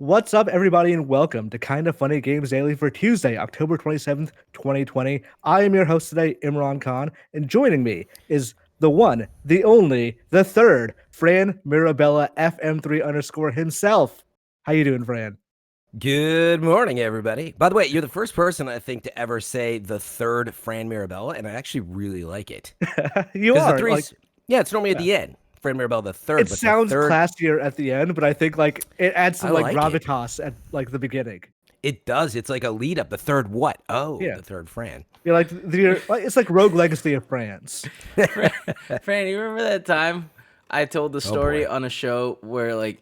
What's up, everybody, and welcome to Kinda Funny Games Daily for Tuesday, October 27th, 2020. I am your host today, Imran Khan, and joining me is the one, the only, the third, Fran Mirabella, FM3 underscore himself. How you doing, Fran? Good morning, everybody. By the way, you're the first person, I think, to ever say the third Fran Mirabella, and I actually really like it. You are. Yeah, it's normally at the end. Fran Mirabella the third. It sounds classier at the end, but I think it adds some gravitas at the beginning. It does. It's like a lead up. The third what? Oh, yeah. The third Fran. You're it's like Rogue Legacy of Fran's. Fran, you remember that time I told the story on a show where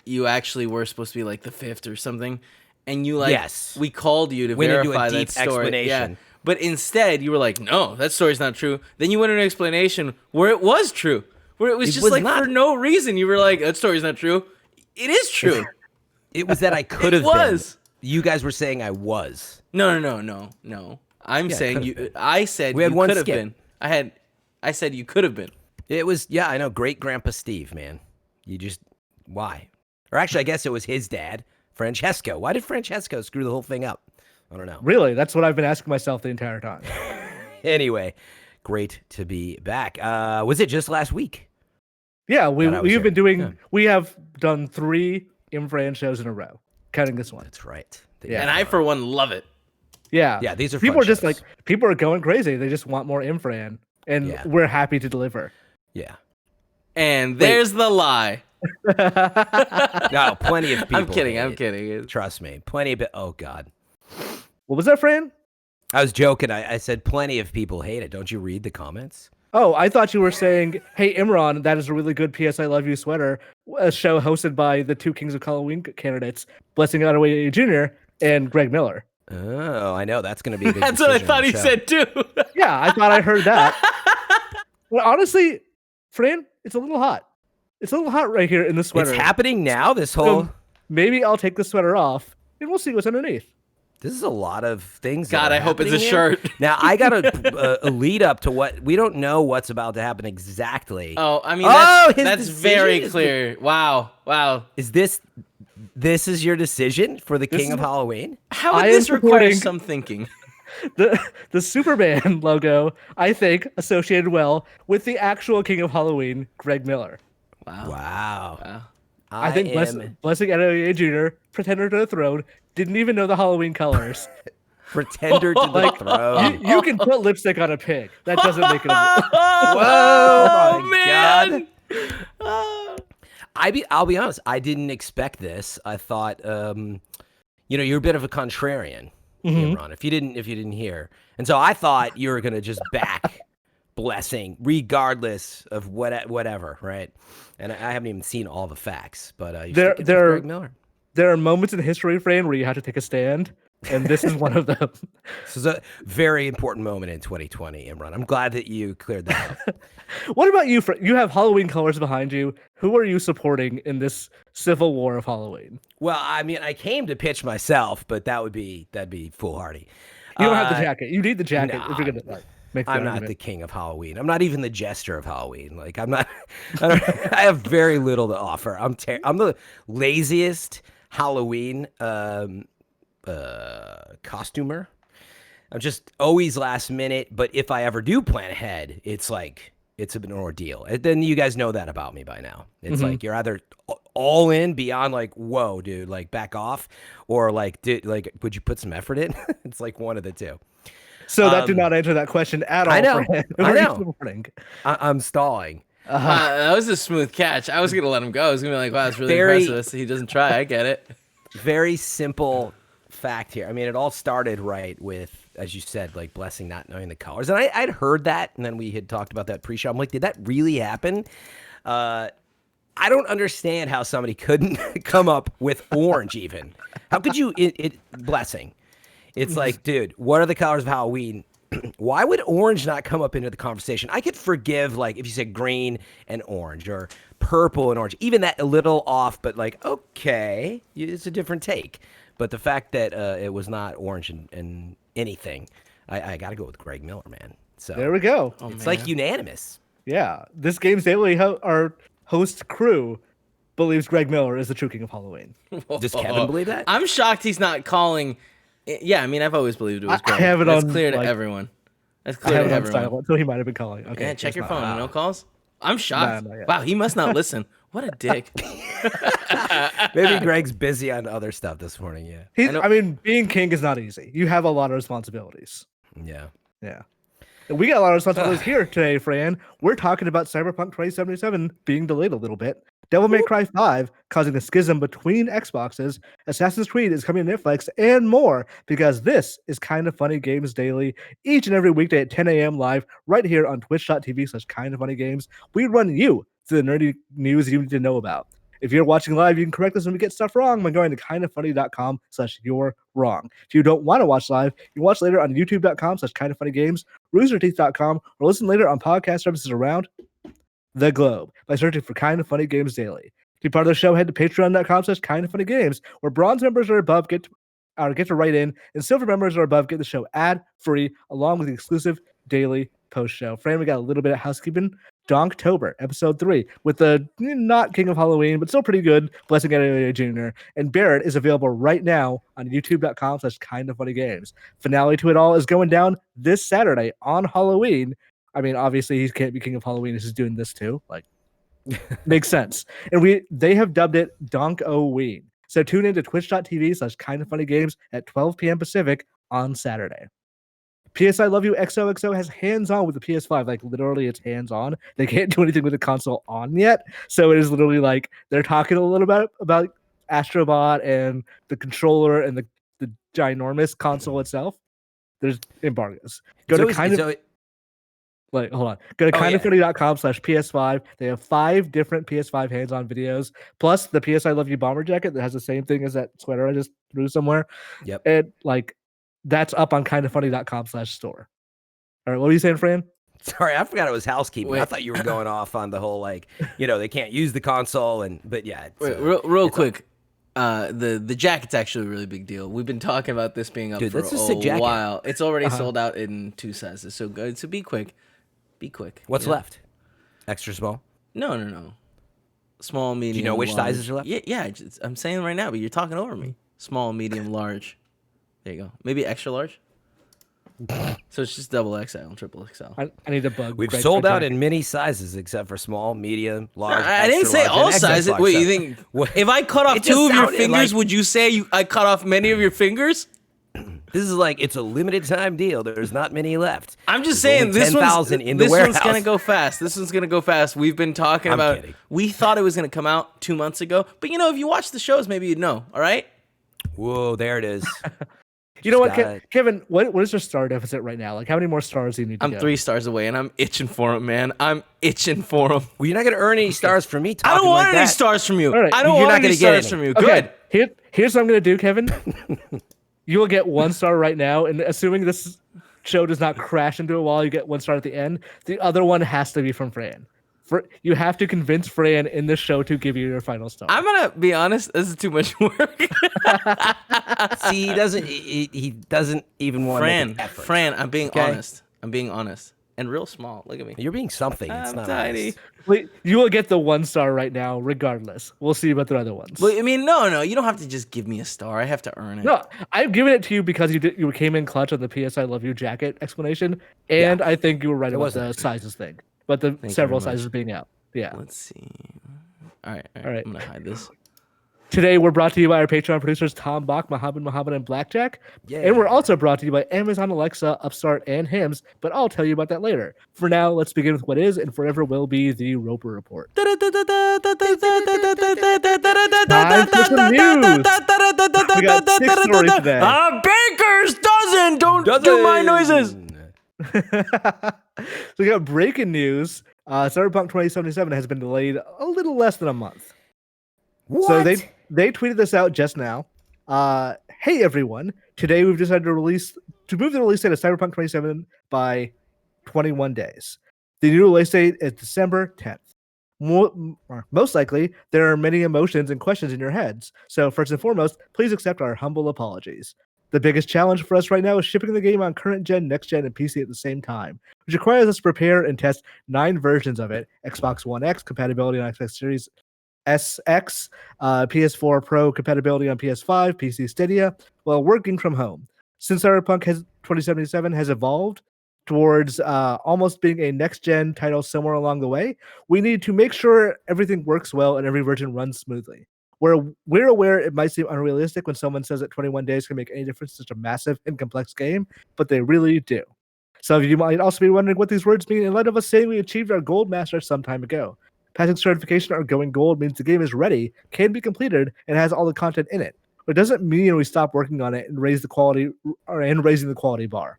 you actually were supposed to be the fifth or something, and you yes, we called you to verify that story. Explanation. Yeah. But instead you were like, no, that story's not true. Then you went into an explanation where it was true. Where it was for no reason. You were like, that story's not true. It is true. It was that I could have been. You guys were saying I was. No. I'm saying you. I said you could have been. I said you could have been. It was, yeah, I know. Great Grandpa Steve, man. Why? Or actually, I guess it was his dad, Francesco. Why did Francesco screw the whole thing up? I don't know. Really? That's what I've been asking myself the entire time. Anyway, great to be back. Was it just last week? Yeah, we've been doing. Yeah. We have done 3 Imran shows in a row, counting this one. That's right. And I, for one, love it. Yeah, yeah. These are people are just people are going crazy. They just want more Imran, and we're happy to deliver. Yeah. And there's the lie. No, plenty of people. I'm kidding. Trust me, plenty of. Oh God. What was that, Fran? I was joking. I said plenty of people hate it. Don't you read the comments? Oh, I thought you were saying, hey, Imran, that is a really good PS I Love You sweater, a show hosted by the 2 Kings of Halloween candidates, Bless and Barrett Jr. and Greg Miller. Oh, I know. That's going to be a big That's what I thought he said, too. Yeah, I thought I heard that. But honestly, Fran, it's a little hot. It's a little hot right here in the sweater. It's happening now, this whole... Maybe I'll take the sweater off, and we'll see what's underneath. This is a lot of things. God, I hope it's a shirt. Now, I got a lead up to what we don't know what's about to happen exactly. Oh, I mean, that's very clear. Wow. Is this is your decision for the King of Halloween? How would this require some thinking? The Superman logo, I think, associated well with the actual King of Halloween, Greg Miller. Wow. I think Blessing Barrett Jr., Pretender to the Throne, didn't even know the Halloween colors. Pretender to the throne. You can put lipstick on a pig. That doesn't make it a... Whoa, man. God. I'll be honest. I didn't expect this. I thought, you're a bit of a contrarian, Imran, if you didn't hear. And so I thought you were going to just back Blessing, regardless of whatever, right? And I haven't even seen all the facts, but Greg Miller. There are moments in history, Fran, where you have to take a stand, and this is one of them. This is a very important moment in 2020, Imran. I'm glad that you cleared that up. What about you, Fran? You have Halloween colors behind you. Who are you supporting in this civil war of Halloween? Well, I mean, I came to pitch myself, but that'd be foolhardy. You don't have the jacket. You need the jacket if you're gonna make the I'm argument. not the king of Halloween. I'm not even the jester of Halloween. I'm not. I have very little to offer. I'm the laziest Halloween costumer. I'm just always last minute, but if I ever do plan ahead, it's an ordeal. And then you guys know that about me by now. It's you're either all in beyond whoa, dude, back off, or dude, would you put some effort in? It's one of the two. So that did not answer that question at all. I know. I know. I'm stalling. That was a smooth catch. I was gonna let him go. I was gonna be like, wow, it's really impressive. He doesn't try. I get it. Very simple fact here. I mean, it all started right with, as you said, Blessing not knowing the colors. And I'd heard that, and then we had talked about that pre-show. I'm like, did that really happen? I don't understand how somebody couldn't come up with orange even. How could you, Blessing? It's dude, what are the colors of Halloween? Why would orange not come up into the conversation? I could forgive, if you said green and orange or purple and orange, even that a little off, but okay, it's a different take. But the fact that it was not orange and anything, I got to go with Greg Miller, man. So there we go. It's unanimous. Yeah. This Games Daily, our host crew believes Greg Miller is the true king of Halloween. Does Kevin believe that? I'm shocked he's not calling. Yeah, I mean, I've always believed it was Greg. I have it That's on, clear to like, everyone. That's I clear have to it on everyone. silent, so he might have been calling. Okay, Yeah, check it's your not. phone. No calls. I'm shocked. not yet. Wow, he must not listen. What a dick. Maybe Greg's busy on other stuff this morning. Yeah. I mean, being king is not easy. You have a lot of responsibilities. Yeah. Yeah. And we got a lot of responsibilities here today, Fran. We're talking about Cyberpunk 2077 being delayed a little bit. Devil May Cry 5 causing a schism between Xboxes. Assassin's Creed is coming to Netflix and more, because this is Kind of Funny Games Daily each and every weekday at 10 a.m. live right here on twitch.tv/kindoffunnygames. We run you through the nerdy news you need to know about. If you're watching live, you can correct us when we get stuff wrong by going to kindoffunny.com/you're wrong. If you don't want to watch live, you can watch later on youtube.com/kindoffunnygames, roosterteeth.com, or listen later on podcast services around the globe by searching for Kind of Funny Games Daily. To be part of the show, head to patreon.com/kindoffunnygames, where bronze members are above get to write in, and silver members are above get the show ad-free, along with the exclusive daily post show. Fran, we got a little bit of housekeeping. DONKTOBER, episode 3, with the not King of Halloween, but still pretty good, Bless and Barrett Jr. And Barrett is available right now on youtube.com/kindoffunnygames. Finale to it all is going down this Saturday on Halloween. I mean, obviously he can't be King of Halloween if he's doing this too. Like, makes sense. And they have dubbed it DONKOWEEN. So tune in to twitch.tv/kindoffunnygames at 12 p.m. Pacific on Saturday. PSILYXOXO has hands-on with the PS5. Like, literally, it's hands-on. They can't do anything with the console on yet. So it is literally like they're talking a little bit about Astrobot and the controller and the ginormous console itself. There's embargoes. Go to kindoffunny.com/PS5. They have 5 different PS5 hands-on videos, plus the PS I Love You bomber jacket that has the same thing as that sweater I just threw somewhere. Yep. And like, that's up on kindoffunny.com/store. All right, what were you saying, Fran? Sorry, I forgot it was housekeeping. Wait. I thought you were going off on the whole, like, they can't use the console, but yeah. Wait, real quick. The jacket's actually a really big deal. We've been talking about this being up for a while. It's already sold out in 2 sizes. So good. So be quick. Be quick. What's left? Extra small? No. Small, medium. Do you know which large. sizes are left? Yeah. I'm saying right now, but you're talking over me. Small, medium, large. There you go. Maybe extra large. So it's just double XL and triple XL. I need a bug. We've sold out in many sizes except for small, medium, large. I didn't say all sizes. Wait, you think if I cut off 2 of your fingers, would you say I cut off many of your fingers? This is like, it's a limited time deal. There's not many left. I'm just saying this one's gonna go fast. This one's gonna go fast. We've been talking about. Kidding. We thought it was gonna come out 2 months ago, but if you watch the shows, maybe you'd know. All right. Whoa, there it is. You know what, Kevin? What is your star deficit right now? Like, how many more stars do you need to I'm 3 stars away, and I'm itching for them, man. I'm itching for them. Well, you're not going to earn any stars from me. I don't want any stars from you. Right. I don't want any stars from you. Okay. Good. Here's what I'm going to do, Kevin. You will get 1 star right now, and assuming this show does not crash into a wall, you get 1 star at the end. The other one has to be from Fran. You have to convince Fran in this show to give you your final star. I'm gonna be honest. This is too much work. See, he doesn't even want to make an effort. Fran, I'm being honest. I'm being honest and real small. Look at me. You're being something. It's not tiny. honest. You will get the 1 star right now, regardless. We'll see about the other ones. Well, I mean, no. You don't have to just give me a star. I have to earn it. No, I've given it to you because you came in clutch on the PS I Love You jacket explanation, and I think you were right about the sizes thing, but the several sizes being out. Yeah. Let's see. All right. I'm gonna hide this. Today we're brought to you by our Patreon producers Tom Bach, Mohammed, and Blackjack. Yeah. And we're also brought to you by Amazon Alexa, Upstart, and Hims, but I'll tell you about that later. For now, let's begin with what is and forever will be the Roper Report. Time for some news. We got 6 stories today. Bankhurst don't do my noises. So we got breaking news. Cyberpunk 2077 has been delayed a little less than a month. What? So they tweeted this out just now. Hey everyone! Today we've decided to move the release date of Cyberpunk 2077 by 21 days. The new release date is December 10th. Most likely, there are many emotions and questions in your heads. So first and foremost, please accept our humble apologies. The biggest challenge for us right now is shipping the game on current gen, next gen, and PC at the same time, which requires us to prepare and test 9 versions of it: Xbox One X, compatibility on Xbox Series SX, PS4 Pro compatibility on PS5, PC Stadia, while working from home. Since Cyberpunk 2077 has evolved towards almost being a next-gen title somewhere along the way, we need to make sure everything works well and every version runs smoothly. We're aware it might seem unrealistic when someone says that 21 days can make any difference in such a massive and complex game, but they really do. Some of you might also be wondering what these words mean in light of us saying we achieved our Gold Master some time ago. Passing certification or going gold means the game is ready, can be completed, and has all the content in it. But it doesn't mean we stop working on it and raising the quality bar.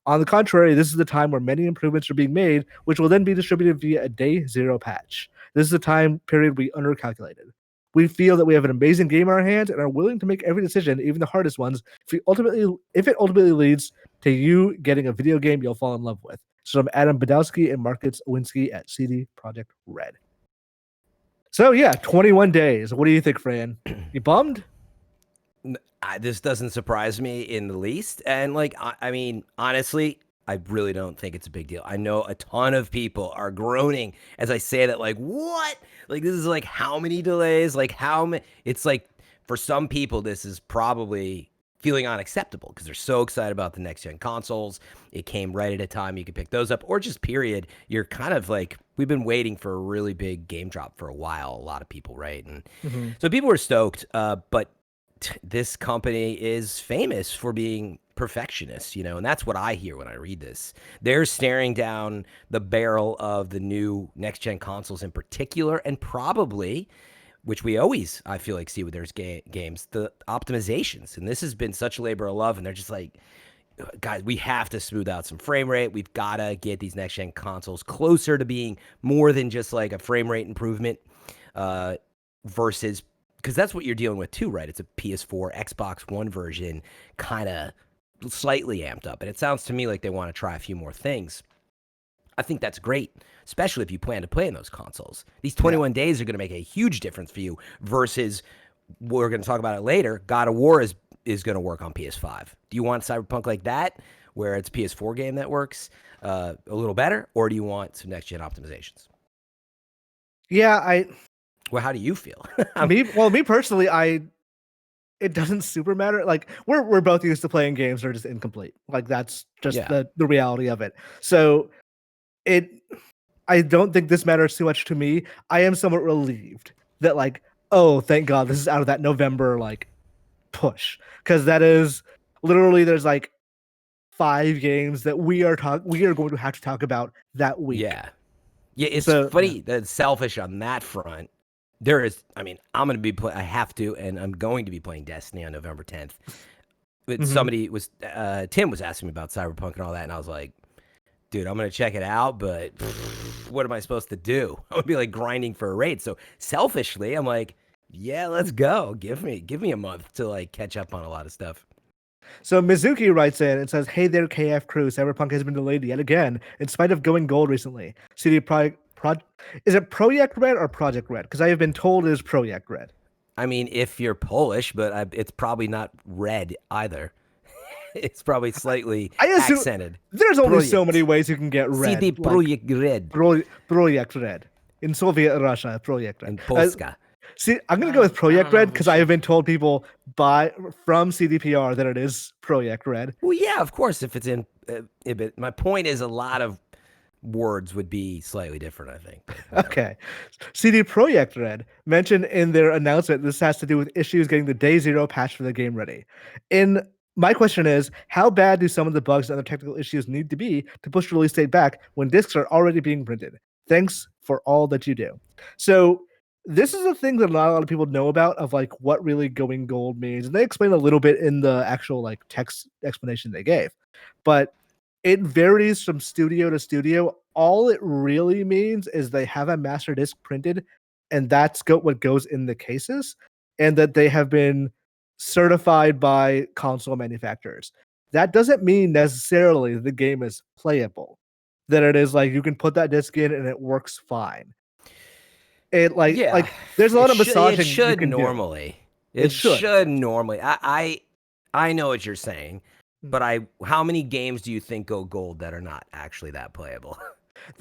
On the contrary, this is the time where many improvements are being made, which will then be distributed via a day zero patch. This is a time period we undercalculated. We feel that we have an amazing game in our hands and are willing to make every decision, even the hardest ones, if it ultimately leads to you getting a video game you'll fall in love with. So I'm Adam Badowski and Marcus Owinski at CD Projekt Red. So yeah, 21 days. What do you think, Fran? You bummed? This doesn't surprise me in the least. And like, I mean, honestly, I really don't think it's a big deal. I know a ton of people are groaning as I say that, like, what? Like, this is like how many delays? Like, how many? It's like, for some people, this is probably feeling unacceptable because they're so excited about the next gen consoles. It came right at a time you could pick those up, or just period. You're kind of like, we've been waiting for a really big game drop for a while. A lot of people, right? And so people were stoked, but this company is famous for being perfectionists, you know, and that's what I hear when I read this. They're staring down the barrel of the new next-gen consoles in particular, and probably, which we always, I feel like, see with their games, the optimizations. And this has been such a labor of love, and they're just like, guys, we have to smooth out some frame rate. We've got to get these next-gen consoles closer to being more than just like a frame rate improvement versus, because that's what you're dealing with too, right? It's a PS4, Xbox One version, kind of slightly amped up. And it sounds to me like they want to try a few more things. I think that's great, especially if you plan to play in those consoles. These 21 days are going to make a huge difference for you versus, we're going to talk about it later, God of War is going to work on PS5. Do you want Cyberpunk like that, where it's a PS4 game that works a little better, or do you want some next-gen optimizations? Yeah, Well, how do you feel? me personally, it doesn't super matter. Like, we're both used to playing games that are just incomplete. Like, that's just the reality of it. So I don't think this matters too much to me. I am somewhat relieved that, like, oh, thank God this is out of that November like push, because that is literally, there's like 5 games that we are going to have to talk about that week. Yeah, it's funny that it's selfish on that front. There is, I mean, I'm going to be I have to, and I'm going to be playing Destiny on November 10th. But somebody was, Tim was asking me about Cyberpunk and all that, and I was like, dude, I'm going to check it out, but what am I supposed to do? I'm going to be like grinding for a raid. So selfishly, I'm like, yeah, let's go. Give me a month to like catch up on a lot of stuff. So Mizuki writes in and says, "Hey there, KF crew. Cyberpunk has been delayed yet again, in spite of going gold recently. CD Projekt is it Projekt Red or Project Red? Because I have been told it is Projekt Red. I mean, if you're Polish, but it's probably not red either. It's probably slightly accented. There's only so many ways you can get red. CD Projekt Red. Projekt Red. In Soviet Russia, Projekt Red. In Polska. See, I'm going to go with Projekt Red because I have been told people from CDPR that it is Projekt Red. Well, yeah, of course, if it's in... my point is a lot of words would be slightly different, I think. Okay. CD Projekt Red mentioned in their announcement this has to do with issues getting the day zero patch for the game ready. My question is, how bad do some of the bugs and other technical issues need to be to push release date back when discs are already being printed? Thanks for all that you do. So this is a thing that not a lot of people know about, of like what really going gold means. And they explain a little bit in the actual like text explanation they gave. But it varies from studio to studio. All it really means is they have a master disc printed, and that's what goes in the cases, and that they have been certified by console manufacturers. That doesn't mean necessarily the game is playable. That it is like you can put that disc in and it works fine. It like there's a lot of massaging. It should normally. It should normally. I know what you're saying. But how many games do you think go gold that are not actually that playable?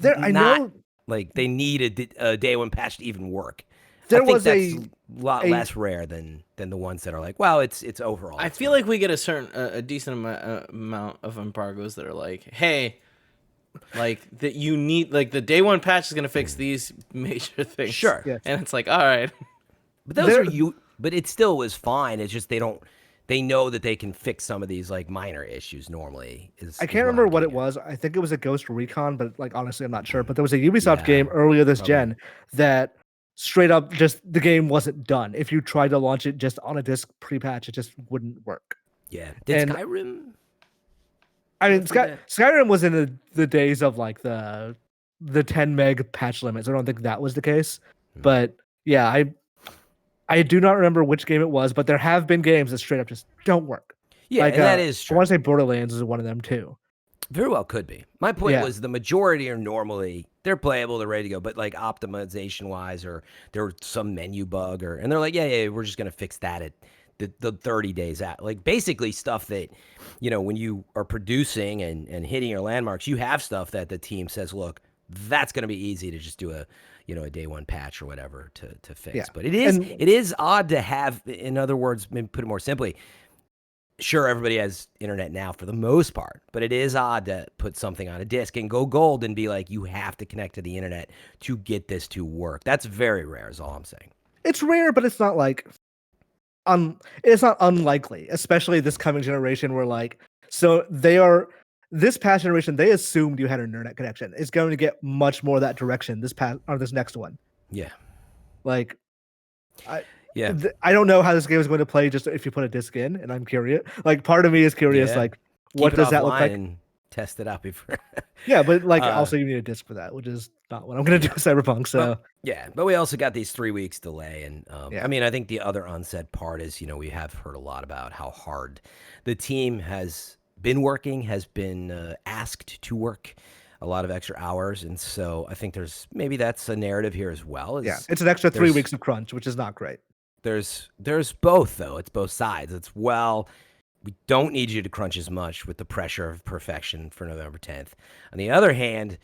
I know, like they need a day one patch to even work. There I think was that's a lot less rare than the ones that are like, well, it's overall. I feel like we get a decent amount of embargoes that are like, hey, like that you need, like the day one patch is gonna fix these major things. Sure. Yes. And it's like, all right. But those are you. But it still was fine. It's just they don't. They know that they can fix some of these like minor issues normally. I can't remember what it was. I think it was a Ghost Recon, but like honestly, I'm not sure. But there was a Ubisoft game earlier this gen that straight up just the game wasn't done. If you tried to launch it just on a disc pre-patch, it just wouldn't work. Yeah. Did Skyrim? I mean, Skyrim was in the days of like the 10 meg patch limits. I don't think that was the case, but yeah, I do not remember which game it was, but there have been games that straight up just don't work. Yeah, like, and that is true. I want to say Borderlands is one of them too. Very well could be. My point was the majority are normally, they're playable, they're ready to go, but like optimization wise, or there's some menu bug, and they're like, yeah, we're just going to fix that at the 30 days out. Like basically stuff that, when you are producing and hitting your landmarks, you have stuff that the team says, look, that's going to be easy to just do a day one patch or whatever to fix. Yeah. But it is odd to have, in other words, maybe put it more simply, sure, everybody has internet now for the most part, but it is odd to put something on a disc and go gold and be like, you have to connect to the internet to get this to work. That's very rare is all I'm saying. It's rare, but it's not like, it's not unlikely, especially this coming generation where like, so this past generation, they assumed you had an internet connection. It's going to get much more that direction this next one. Yeah. Like, I don't know how this game is going to play just if you put a disc in, and I'm curious. Like, part of me is curious, like, what does that look like? And test it out before. Yeah, but like, also you need a disc for that, which is not what I'm going to do with Cyberpunk. So but we also got these 3 weeks delay, and I mean, I think the other unsaid part is, we have heard a lot about how hard the team has been working, has been asked to work a lot of extra hours, and so I think maybe that's a narrative here as well. It's an extra 3 weeks of crunch, which is not great. There's both though. It's both sides. It's we don't need you to crunch as much with the pressure of perfection for November 10th. On the other hand,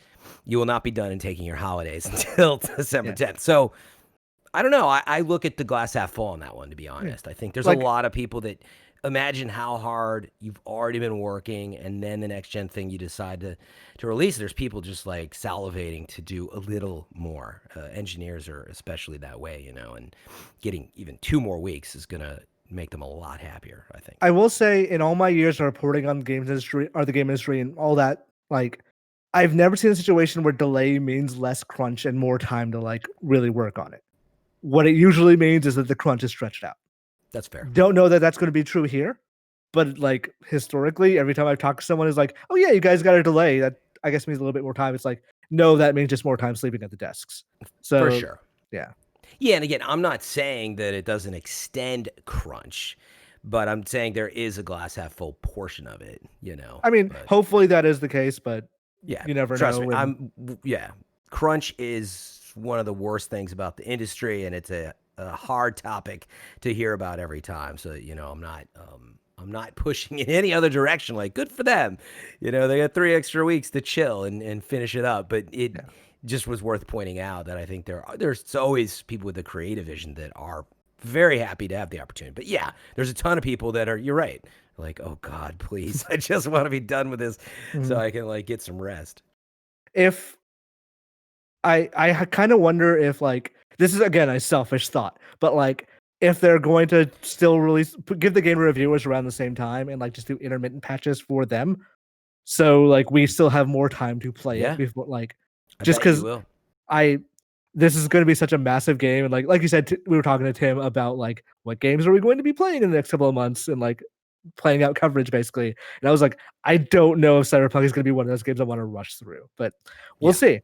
you will not be done in taking your holidays until December 10th. So I don't know. I look at the glass half full on that one, to be honest. I think there's a lot of people that imagine how hard you've already been working, and then the next gen thing you decide to release. There's people just like salivating to do a little more. Engineers are especially that way, and getting even 2 more weeks is going to make them a lot happier, I think. I will say, in all my years of reporting on the game industry and all that, like, I've never seen a situation where delay means less crunch and more time to like really work on it. What it usually means is that the crunch is stretched out. That's fair. Don't know that that's going to be true here, but like historically, every time I've talked to someone, is like, "Oh yeah, you guys got a delay." That I guess means a little bit more time. It's like, no, that means just more time sleeping at the desks. So for sure, yeah. And again, I'm not saying that it doesn't extend crunch, but I'm saying there is a glass half full portion of it. I mean, hopefully that is the case, but you never know. Me, crunch is one of the worst things about the industry, and it's a hard topic to hear about every time. So, I'm not pushing in any other direction. Like, good for them. They got 3 extra weeks to chill and finish it up. But it just was worth pointing out that I think there's always people with a creative vision that are very happy to have the opportunity. But yeah, there's a ton of people that are, you're right. Like, oh God, please. I just want to be done with this so I can like get some rest. If I kind of wonder if like, this is again a selfish thought, but like if they're going to still give the game reviewers around the same time and like just do intermittent patches for them, so like we still have more time to play it before like just because this is going to be such a massive game, and like you said, we were talking to Tim about like what games are we going to be playing in the next couple of months and like playing out coverage basically, and I was like, I don't know if Cyberpunk is going to be one of those games I want to rush through, but we'll see.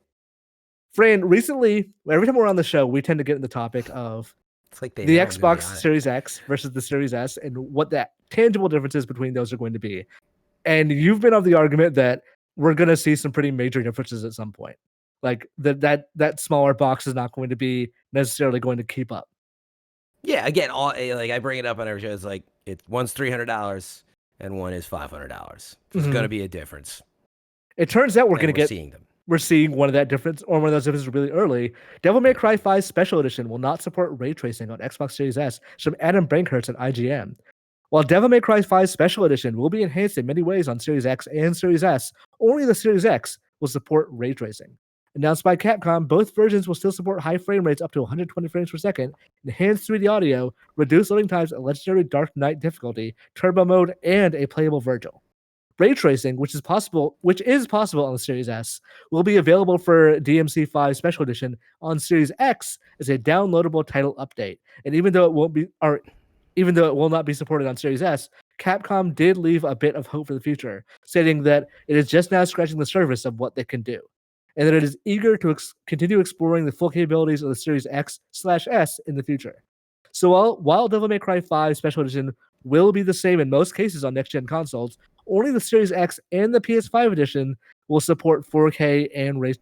Fran, recently, every time we're on the show, we tend to get in the topic of the Xbox Series X versus the Series S and what the tangible differences between those are going to be. And you've been of the argument that we're going to see some pretty major differences at some point. Like that smaller box is not going to be necessarily going to keep up. Yeah, again, I bring it up on every show. It's like one's $300 and one is $500. There's going to be a difference. It turns out we're going to get seeing them. we're seeing one of that difference or one of those differences really early. Devil May Cry 5 Special Edition will not support ray tracing on Xbox Series S from Adam Bankhurst at IGN. While Devil May Cry 5 Special Edition will be enhanced in many ways on Series X and Series S, only the Series X will support ray tracing. Announced by Capcom, both versions will still support high frame rates up to 120 frames per second, enhanced 3D audio, reduced loading times, a legendary Dark Knight difficulty, turbo mode, and a playable Virgil. Ray tracing, which is possible on the Series S, will be available for DMC5 Special Edition on Series X as a downloadable title update. And even though it will not be supported on Series S, Capcom did leave a bit of hope for the future, stating that it is just now scratching the surface of what they can do, and that it is eager to continue exploring the full capabilities of the Series X/S in the future. So while Devil May Cry 5 Special Edition will be the same in most cases on next-gen consoles, only the Series X and the PS5 edition will support 4K and ray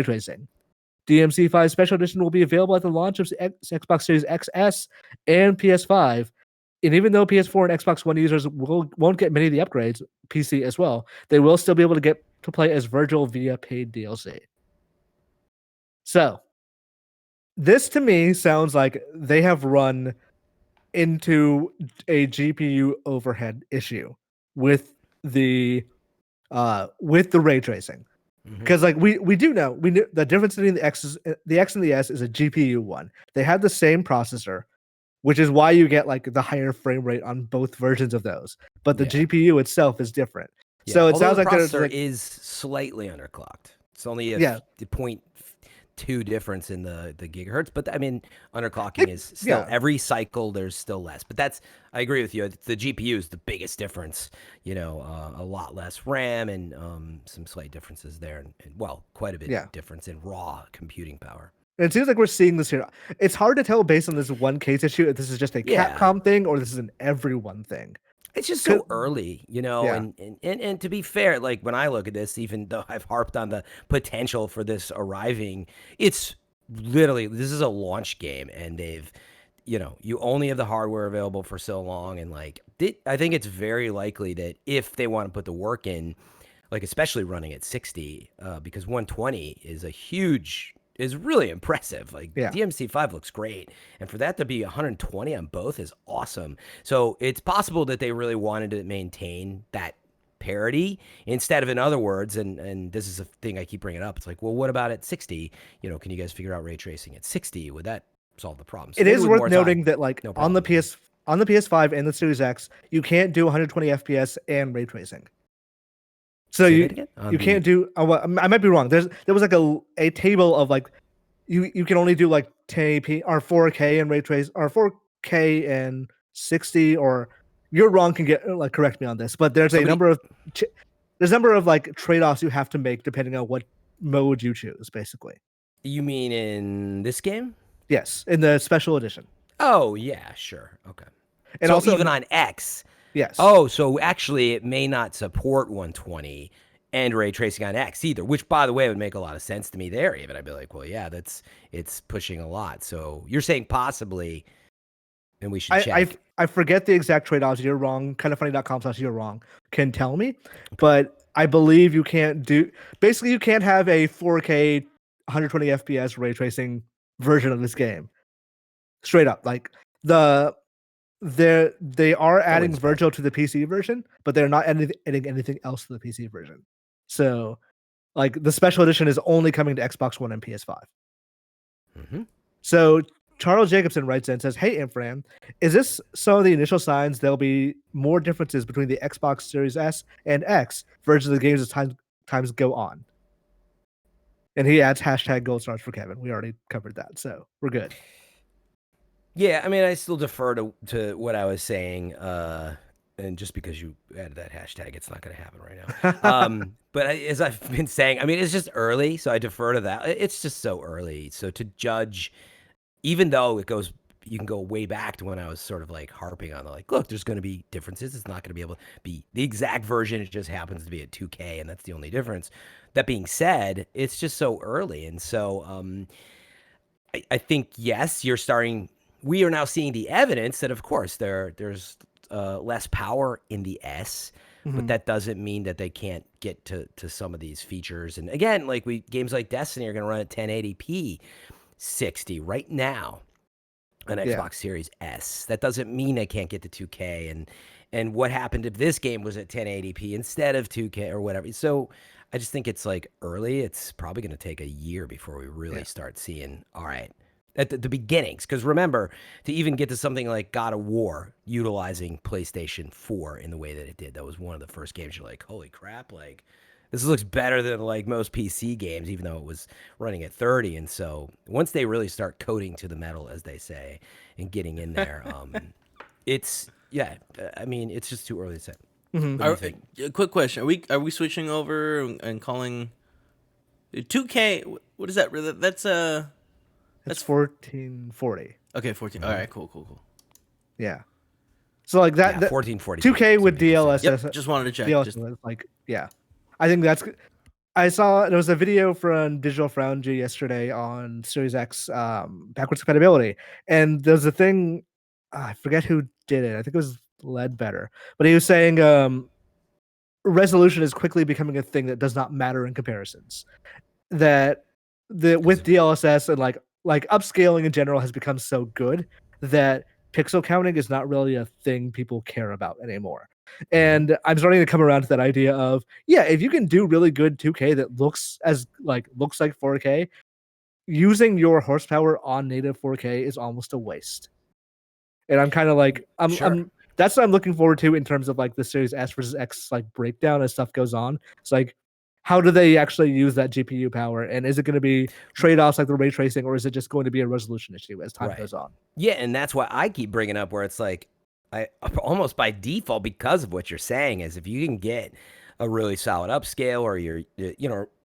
tracing. DMC5 Special Edition will be available at the launch of Xbox Series XS and PS5. And even though PS4 and Xbox One users won't get many of the upgrades, PC as well, they will still be able to get to play as Virgil via paid DLC. So, this to me sounds like they have run into a GPU overhead issue with the ray tracing, because like we knew the difference between the X and the S is a GPU one. They have the same processor, which is why you get like the higher frame rate on both versions of those. But the GPU itself is different. Yeah. So it sounds like the processor is slightly underclocked. It's only a 0.2 difference in the gigahertz, but I mean, underclocking is still every cycle. There's still less, but I agree with you. The GPU is the biggest difference. A lot less RAM and some slight differences there, and quite a bit difference in raw computing power. And it seems like we're seeing this here. It's hard to tell based on this one case issue if this is just a Capcom thing or this is an everyone thing. It's just so early, and to be fair, like when I look at this, even though I've harped on the potential for this arriving, it's literally, this is a launch game, and they've, you only have the hardware available for so long. And like, I think it's very likely that if they want to put the work in, like especially running at 60, because 120 is really impressive. Like DMC5 looks great. And for that to be 120 on both is awesome. So it's possible that they really wanted to maintain that parity instead of, in other words, and this is a thing I keep bringing up. It's like, well, what about at 60? Can you guys figure out ray tracing at 60? Would that solve the problem? So it is worth noting that like on the PS5 and the Series X, you can't do 120 FPS and ray tracing. So you can't do. I might be wrong. There was like a table of like you can only do like 1080p or 4K and ray trace or 4K and 60, or you're wrong. Can get like correct me on this, but there's a number of like trade-offs you have to make depending on what mode you choose. Basically, you mean in this game? Yes, in the special edition. Oh yeah, sure, okay. And so also even on X. Yes. Oh, so actually it may not support 120 and ray tracing on X either, which by the way would make a lot of sense to me there. Even I'd be like, well, yeah, it's pushing a lot. So you're saying possibly, and we should check. I forget the exact trade-offs. You're wrong. Kindoffunny.com/you're wrong can tell me, but I believe you can't do. Basically, you can't have a 4K 120 FPS ray tracing version of this game. Straight up, like they are adding Virgil to the PC version, but they're not adding anything else to the PC version. So, like the special edition is only coming to Xbox One and PS5. So Charles Jacobson writes in and says, "Hey, Imran, is this some of the initial signs there'll be more differences between the Xbox Series S and X versions of the games as times go on?" And he adds #gold stars for Kevin. We already covered that, so we're good. Yeah, I mean, I still defer to what I was saying, and just because you added that hashtag, it's not going to happen right now. But as I've been saying, I mean, it's just early, so I defer to that. It's just so early. So to judge, even though you can go way back to when I was sort of like harping on like, look, there's going to be differences. It's not going to be able to be the exact version. It just happens to be at 2K, and that's the only difference. That being said, it's just so early. And so I think, yes, we are now seeing the evidence that, of course, there's less power in the S, but that doesn't mean that they can't get to some of these features. And again, like games like Destiny are going to run at 1080p 60 right now on Xbox Series S. That doesn't mean they can't get to 2K. And what happened if this game was at 1080p instead of 2K or whatever? So I just think it's like early. It's probably going to take a year before we really start seeing, all right, at the beginnings. Because remember, to even get to something like God of War utilizing PlayStation 4 in the way that it did, that was one of the first games you're like, holy crap, like this looks better than like most PC games, even though it was running at 30. And so once they really start coating to the metal, as they say, and getting in there, it's, I mean, it's just too early to say. A quick question: Are we switching over and calling 2K? What is that? That's 1440. Okay, 14. All right, cool. Yeah. So like that, 1440. 2K with DLSS. Yep, just wanted to check. DLSS, like, I think that's. I saw there was a video from Digital Foundry yesterday on Series X backwards compatibility, and there's a thing. I forget who did it. I think it was Ledbetter, but he was saying resolution is quickly becoming a thing that does not matter in comparisons. That with DLSS and like upscaling in general has become so good that pixel counting is not really a thing people care about anymore. And I'm starting to come around to that idea of, if you can do really good 2K that looks like 4K, using your horsepower on native 4K is almost a waste. And I'm kind of like, that's what I'm looking forward to in terms of like the Series S versus X like breakdown as stuff goes on. It's like, how do they actually use that GPU power? And is it going to be trade-offs like the ray tracing, or is it just going to be a resolution issue as time goes on? Yeah, and that's why I keep bringing up where it's like, I almost by default, because of what you're saying, is if you can get a really solid upscale, or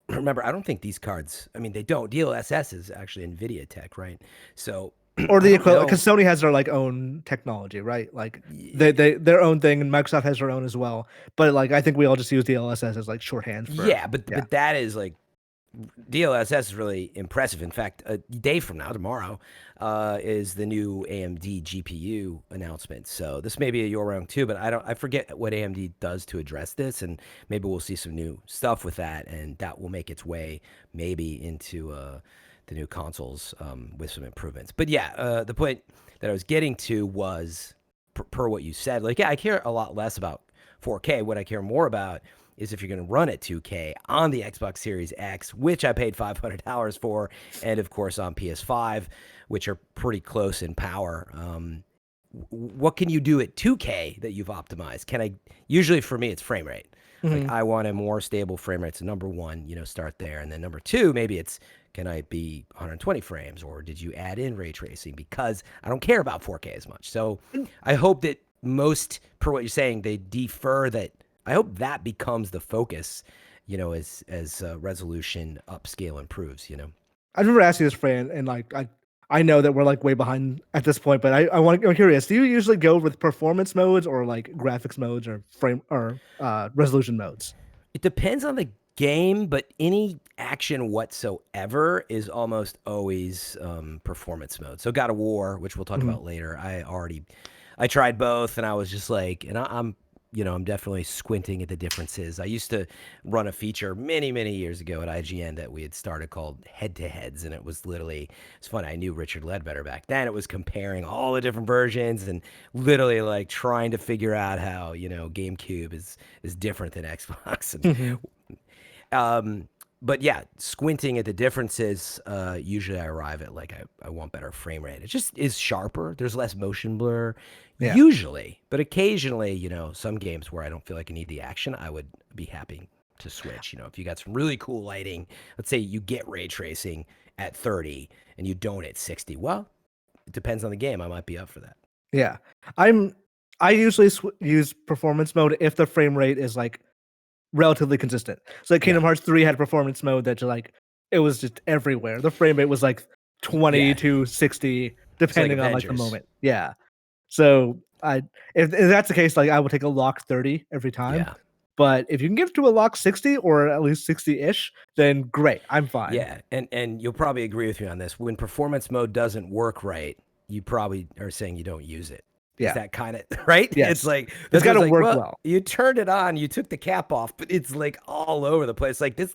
remember, I don't think these cards, I mean, they don't. DLSS is actually NVIDIA tech, right? So, or the equivalent, because Sony has their like own technology, right? Like they their own thing, and Microsoft has their own as well. But like I think we all just use DLSS as like shorthand for but that is like DLSS is really impressive. In fact, a day from now, tomorrow, is the new AMD GPU announcement. So this may be a your round too, but I forget what AMD does to address this, and maybe we'll see some new stuff with that, and that will make its way maybe into the new consoles with some improvements. But the point that I was getting to was per what you said. Like, I care a lot less about 4K. What I care more about is if you're going to run at 2K on the Xbox Series X, which I paid $500 for, and of course on PS5, which are pretty close in power. What can you do at 2K that you've optimized? Usually for me, it's frame rate. Like, I want a more stable frame rate. So number one, start there. And then number two, maybe it's, can I be 120 frames, or did you add in ray tracing? Because I don't care about 4K as much. So I hope that most, per what you're saying, they defer that. I hope that becomes the focus, as resolution upscale improves, I remember asking this, Fran, and like I know that we're like way behind at this point, but I'm curious. Do you usually go with performance modes, or like graphics modes, or frame or resolution modes? It depends on the game, but any action whatsoever is almost always performance mode. So God of War, which we'll talk about later, I tried both, and I was just like, and I'm definitely squinting at the differences. I used to run a feature many, many years ago at IGN that we had started called Head-to-Heads, and it was literally, it's funny, I knew Richard Ledbetter back then. It was comparing all the different versions and literally like trying to figure out how, GameCube is different than Xbox. And, but yeah, squinting at the differences, usually I arrive at like, I want better frame rate. It just is sharper. There's less motion blur. Yeah. Usually, but occasionally, some games where I don't feel like I need the action, I would be happy to switch. If you got some really cool lighting, let's say you get ray tracing at 30 and you don't at 60. Well, it depends on the game. I might be up for that. Yeah, I usually use performance mode if the frame rate is like relatively consistent. So like Kingdom Hearts 3 had performance mode that it was just everywhere. The frame rate was like 20 to 60 depending on like the moment. Yeah. So if that's the case, like I will take a lock 30 every time. Yeah. But if you can get to a lock 60 or at least 60-ish, then great. I'm fine. Yeah, and you'll probably agree with me on this. When performance mode doesn't work right, you probably are saying you don't use it. Yeah. Is that kind of right? Yes. It's like it's got to like, work well. You turned it on, you took the cap off, but it's like all over the place. Like this,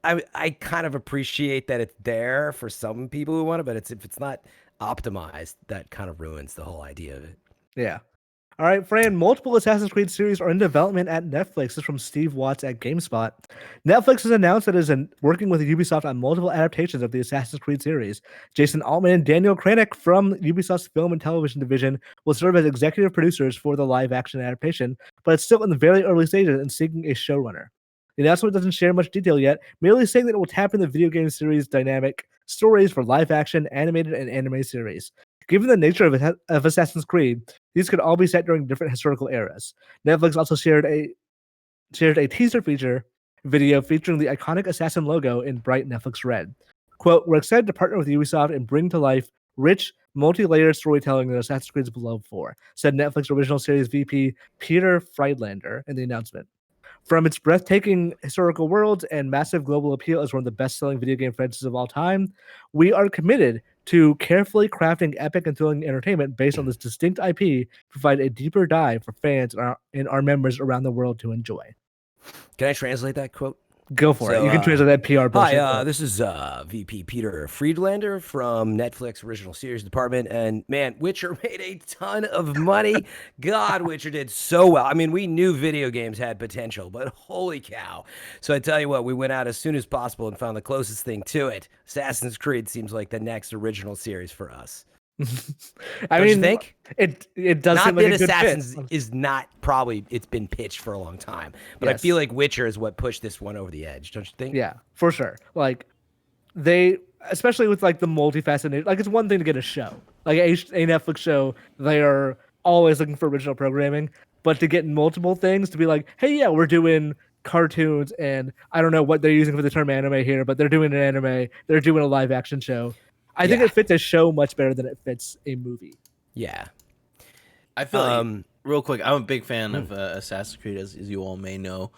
I kind of appreciate that it's there for some people who want it, but if it's not optimized, that kind of ruins the whole idea of it. Yeah. All right, Fran, multiple Assassin's Creed series are in development at Netflix. This is from Steve Watts at GameSpot. Netflix has announced that it is working with Ubisoft on multiple adaptations of the Assassin's Creed series. Jason Altman and Daniel Kranick from Ubisoft's film and television division will serve as executive producers for the live-action adaptation, but it's still in the very early stages and seeking a showrunner. The announcement doesn't share much detail yet, merely saying that it will tap into the video game series' dynamic stories for live-action, animated, and anime series. Given the nature of Assassin's Creed, these could all be set during different historical eras. Netflix also shared a teaser feature video featuring the iconic assassin logo in bright Netflix red. Quote, "We're excited to partner with Ubisoft and bring to life rich, multi-layered storytelling that Assassin's Creed is beloved for," said Netflix original series VP Peter Friedlander in the announcement. From its breathtaking historical worlds and massive global appeal as one of the best-selling video game franchises of all time, we are committed to carefully crafting epic and thrilling entertainment based on this distinct IP to provide a deeper dive for fans and our members around the world to enjoy. Can I translate that quote? Go for it. You can translate that PR bullshit. Hi, this is VP Peter Friedlander from Netflix Original Series Department. And man, Witcher made a ton of money. God, Witcher did so well. I mean, we knew video games had potential, but holy cow. So I tell you what, we went out as soon as possible and found the closest thing to it. Assassin's Creed seems like the next original series for us. I Don't mean, you think it does not seem like that a good Assassins fit. is not probably it's been pitched for a long time, but I Yes. feel like Witcher is what pushed this one over the edge. Don't you think? Yeah, for sure. Like they, especially with like the multifaceted, like it's one thing to get a show, like a Netflix show. They are always looking for original programming, but to get multiple things to be like, hey, yeah, we're doing cartoons, and I don't know what they're using for the term anime here, but they're doing an anime. They're doing a live action show. I think it fits a show much better than it fits a movie. Yeah. I feel like, real quick, I'm a big fan of Assassin's Creed, as you all may know.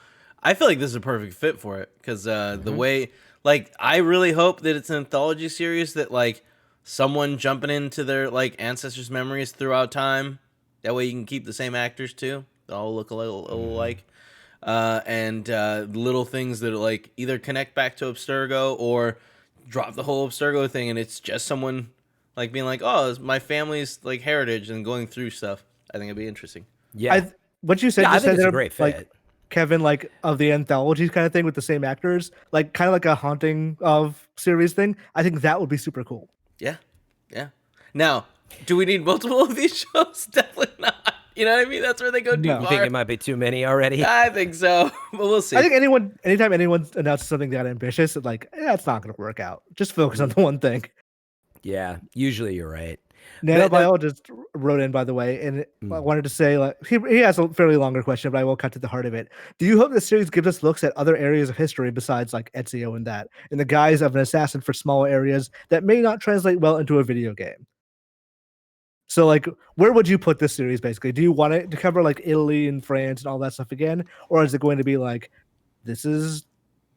I feel like this is a perfect fit for it because the way, like, I really hope that it's an anthology series that, like, someone jumping into their, like, ancestors' memories throughout time. That way you can keep the same actors, too. They all look a little alike. And little things that, like, either connect back to Abstergo or drop the whole Abstergo thing, and it's just someone like being like, "Oh, it's my family's like heritage," and going through stuff. I think it'd be interesting. Yeah, what you said, yeah, I think it's a there, great fit. like Kevin, like of the anthologies kind of thing with the same actors, like kind of like a haunting of series thing. I think that would be super cool. Yeah, yeah. Now, do we need multiple of these shows? Definitely not. You know what I mean? That's where they go too far. You think it might be too many already? I think so, but we'll see. I think anytime anyone announces something that ambitious, it's like, it's not going to work out. Just focus on the one thing. Yeah, usually you're right. Nano Biologist wrote in, by the way, and I wanted to say, like, he has a fairly longer question, but I will cut to the heart of it. Do you hope this series gives us looks at other areas of history besides like Ezio and that, in the guise of an assassin for small areas that may not translate well into a video game? So, like, where would you put this series, basically? Do you want it to cover, like, Italy and France and all that stuff again? Or is it going to be, like, this is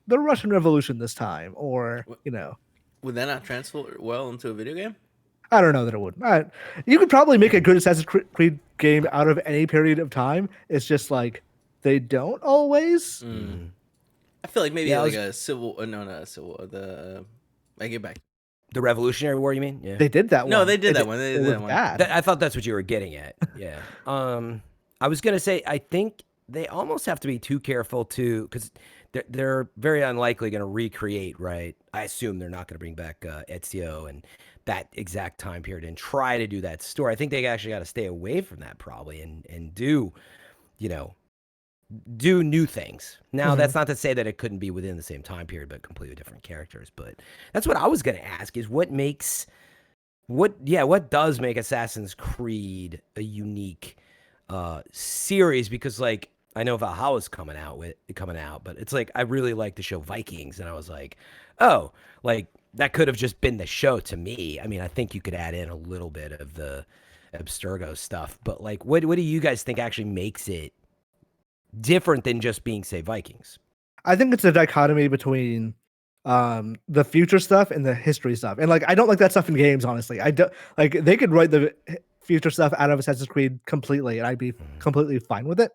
the Russian Revolution this time? Or, you know. Would that not translate well into a video game? I don't know that it would. You could probably make a good Assassin's Creed game out of any period of time. It's just, like, they don't always. I feel like maybe like a civil... No, not a civil... I get back. The Revolutionary War, you mean? Yeah. They did that one. No, they did that one. They did that one. I thought that's what you were getting at. Yeah. I was gonna say I think they almost have to be too careful because they're very unlikely going to recreate. Right. I assume they're not going to bring back Ezio and that exact time period and try to do that story. I think they actually got to stay away from that probably and do, do new things. Now, that's not to say that it couldn't be within the same time period, but completely different characters. But that's what I was going to ask is what does make Assassin's Creed a unique series? Because like, I know Valhalla's coming out, but it's like, I really like the show Vikings. And I was like, oh, like that could have just been the show to me. I mean, I think you could add in a little bit of the Abstergo stuff, but like, what do you guys think actually makes it different than just being, say, Vikings? I think it's a dichotomy between the future stuff and the history stuff. And like, I don't like that stuff in games, honestly. I don't like, they could write the future stuff out of Assassin's Creed completely, and I'd be completely fine with it.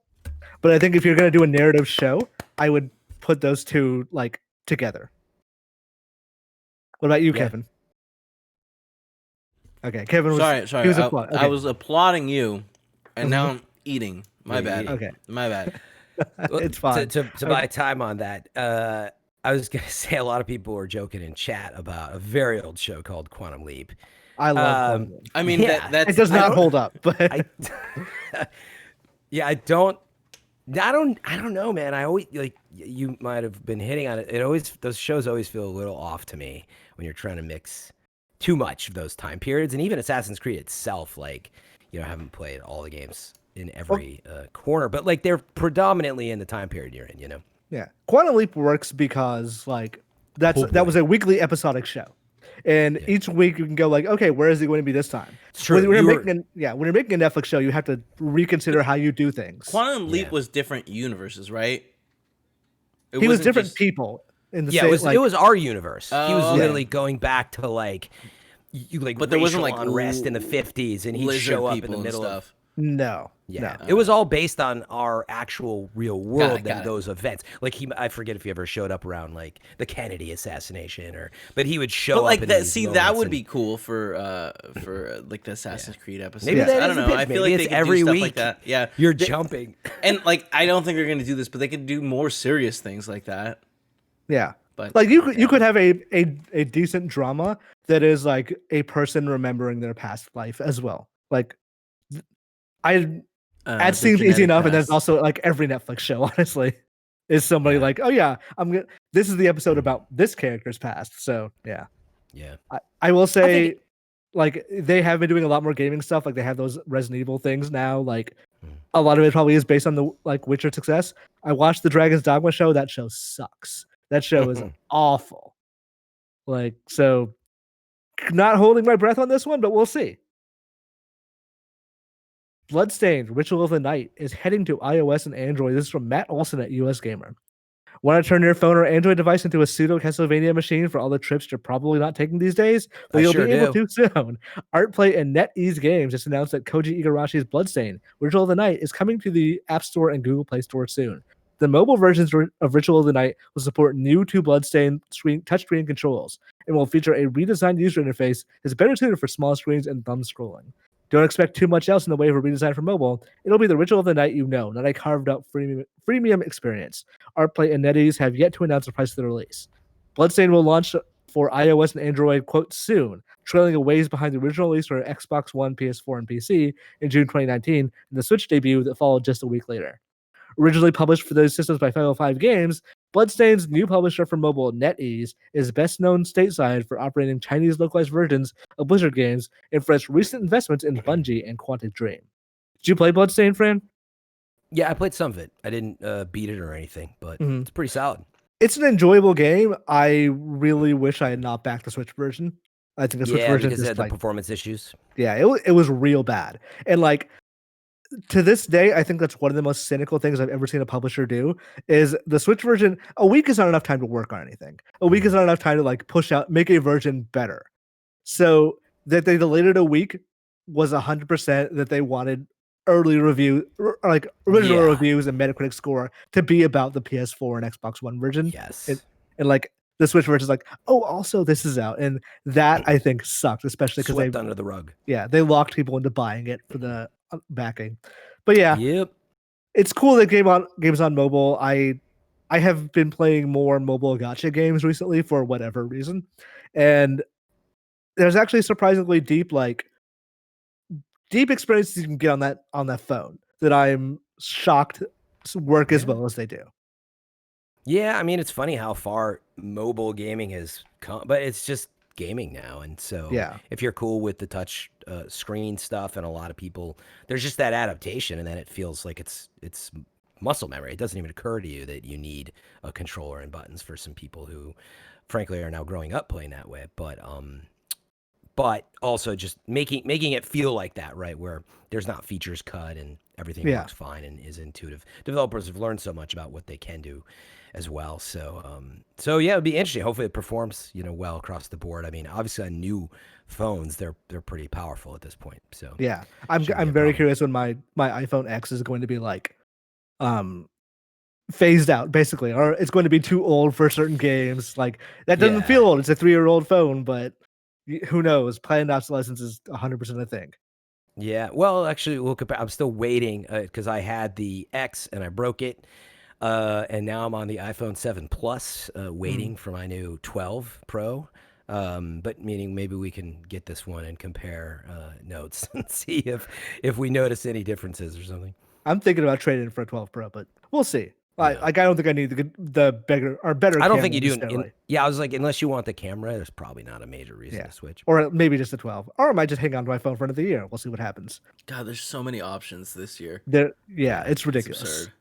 But I think if you're gonna do a narrative show, I would put those two like together. What about you, Kevin? Okay, Kevin was sorry. He was I was applauding you, and now I'm eating. My bad. Okay, My bad. it's fine. To buy time on that, I was gonna say a lot of people were joking in chat about a very old show called Quantum Leap. I love Quantum Leap. I mean, Yeah. that's It does not hold up, but Yeah, I don't know, man. I always like you might have been hitting on it. Those shows always feel a little off to me when you're trying to mix too much of those time periods, and even Assassin's Creed itself. Like, I haven't played all the games in every corner, but like they're predominantly in the time period you're in. yeah, Quantum Leap works because like that was a weekly episodic show. And each week you can go like, okay, where is he going to be this time? It's true. When you're making a Netflix show, you have to reconsider how you do things. Quantum Leap was different universes, right? He was different people in the Yeah, same, it was our universe. He was Oh, literally going back to like but there wasn't like unrest in the 50s, and he'd lizard show up in people the and middle of stuff. No. It was all based on our actual real world Got and it. those events. Like I forget if he ever showed up around like the Kennedy assassination, but he would show But up. like in that, these see, that moments would and- be cool for like the Assassin's Creed episodes. Maybe that I is don't a know. pitch. I feel Maybe like they it's could every do stuff week like that. Yeah, You're jumping. and like I don't think they're gonna do this, but they could do more serious things like that. Yeah. But Like you could have a decent drama that is like a person remembering their past life as well. Like that the seems easy genetic enough, and that's past. also like every Netflix show, honestly, is somebody like, oh yeah, this is the episode about this character's past. So yeah. Yeah. I will say, like, they have been doing a lot more gaming stuff. Like, they have those Resident Evil things now. Like, a lot of it probably is based on the like Witcher success. I watched the Dragon's Dogma show. That show sucks. That show is awful. Like, so not holding my breath on this one, but we'll see. Bloodstained, Ritual of the Night is heading to iOS and Android. This is from Matt Olson at USgamer. Want to turn your phone or Android device into a pseudo Castlevania machine for all the trips you're probably not taking these days? Well, you'll be able to soon. Artplay and NetEase Games just announced that Koji Igarashi's Bloodstained, Ritual of the Night, is coming to the App Store and Google Play Store soon. The mobile versions of Ritual of the Night will support new to Bloodstained touchscreen controls and will feature a redesigned user interface that's better suited for small screens and thumb scrolling. Don't expect too much else in the way of a redesign for mobile. It'll be the Ritual of the Night you know, not a carved-out freemium experience. Artplay and NetEase have yet to announce the price of the release. Bloodstained will launch for iOS and Android, quote, soon, trailing a ways behind the original release for Xbox One, PS4, and PC in June 2019, and the Switch debut that followed just a week later. Originally published for those systems by 505 Games, Bloodstained's new publisher for mobile, NetEase, is best known stateside for operating Chinese localized versions of Blizzard games and for its recent investments in Bungie and Quantic Dream. Did you play Bloodstained, Fran? Yeah, I played some of it. I didn't beat it or anything, but it's pretty solid. It's an enjoyable game. I really wish I had not backed the Switch version. I think the Switch version because is it had like, the performance issues. yeah, it was real bad. And like, to this day, I think that's one of the most cynical things I've ever seen a publisher do is the Switch version. A week is not enough time to work on anything. A week is not enough time to like make a version better. So that they delayed it a week was 100% that they wanted early review, like original reviews and Metacritic score to be about the PS4 and Xbox One version. Yes. And like the Switch version is like, oh, also this is out. And that I think sucked, especially because Swept under the rug. Yeah, they locked people into buying it for the backing. But yeah, Yep. it's cool that games on mobile. I have been playing more mobile gacha games recently for whatever reason, and there's actually surprisingly deep experiences you can get on that phone that I'm shocked work as well as they do. Yeah, I mean, it's funny how far mobile gaming has come, but it's just gaming now. And so Yeah. if you're cool with the touch screen stuff, and a lot of people, there's just that adaptation, and then it feels like it's muscle memory. It doesn't even occur to you that you need a controller and buttons for some people who, frankly, are now growing up playing that way. But but also just making it feel like that, right? Where there's not features cut and everything works fine and is intuitive. Developers have learned so much about what they can do as well. So yeah, it'd be interesting. Hopefully it performs, well across the board. I mean, obviously on new phones, they're pretty powerful at this point. So yeah, I'm very curious when my iPhone X is going to be like phased out, basically, or it's going to be too old for certain games. Like that doesn't feel old. It's a 3-year-old phone, but who knows? Planned obsolescence is 100% a thing. Yeah, well, actually, we'll compare. I'm still waiting because I had the X and I broke it, and now I'm on the iPhone 7 Plus, waiting for my new 12 Pro. But meaning maybe we can get this one and compare notes and see if we notice any differences or something. I'm thinking about trading for a 12 Pro, but we'll see. Like I don't think I need the bigger or better. I don't think you do. I was like, unless you want the camera, there's probably not a major reason to switch. Or maybe just a 12. Or I might just hang on to my phone for another year. We'll see what happens. God, there's so many options this year. It's ridiculous. It's absurd.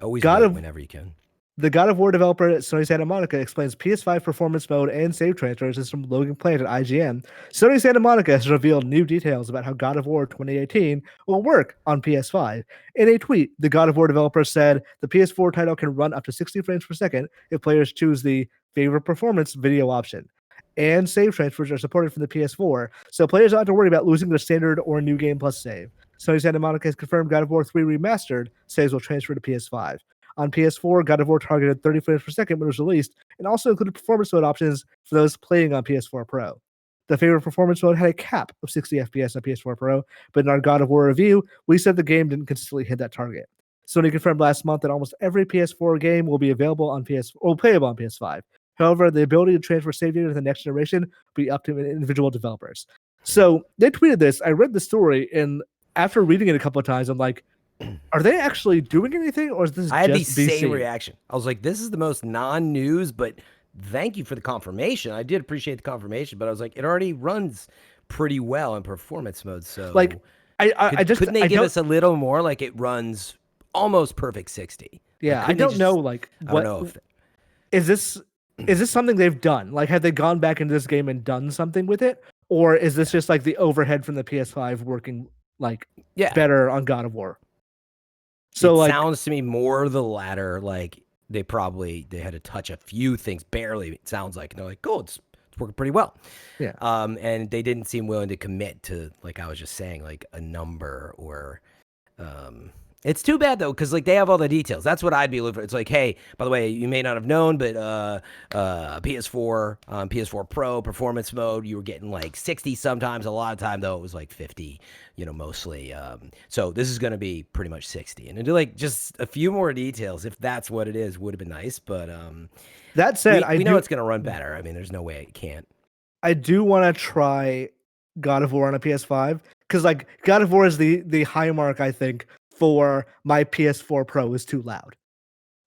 Always wait whenever you can. The God of War developer at Sony Santa Monica explains PS5 performance mode and save transfers is from Logan Plant at IGN. Sony Santa Monica has revealed new details about how God of War 2018 will work on PS5. In a tweet, the God of War developer said the PS4 title can run up to 60 frames per second if players choose the favorite performance video option. And save transfers are supported from the PS4, so players don't have to worry about losing their standard or new game plus save. Sony Santa Monica has confirmed God of War 3 Remastered saves will transfer to PS5. On PS4, God of War targeted 30 frames per second when it was released, and also included performance mode options for those playing on PS4 Pro. The favorite performance mode had a cap of 60 FPS on PS4 Pro, but in our God of War review, we said the game didn't consistently hit that target. Sony confirmed last month that almost every PS4 game will be available on playable on PS5. However, the ability to transfer save data to the next generation will be up to individual developers. So they tweeted this. I read the story, and after reading it a couple of times, I'm like, are they actually doing anything, or is this I had the just BC? same reaction. I was like, this is the most non-news, but thank you for the confirmation. I did appreciate the confirmation, but I was like, it already runs pretty well in performance mode. So like, couldn't they give us a little more? Like it runs almost perfect 60. Yeah, I don't know. Like, what I don't know if is this something they've done? Like, have they gone back into this game and done something with it, or is this just like the overhead from the PS5 working like better on God of War? So it sounds to me more the latter. Like they had to touch a few things barely. It sounds like, and they're like, cool, it's working pretty well. Yeah. And they didn't seem willing to commit to, like I was just saying, like a number or it's too bad though, because like they have all the details. That's what I'd be looking for. It's like, hey, by the way, you may not have known, but PS4, PS4 Pro performance mode, you were getting like 60 sometimes. A lot of time though, it was like 50, mostly. So this is going to be pretty much 60, and to do like just a few more details, if that's what it is, would have been nice. But that said, we know it's going to run better. I mean, there's no way it can't. I do want to try God of War on a PS5 because like God of War is the high mark, I think, for my PS4 Pro is too loud.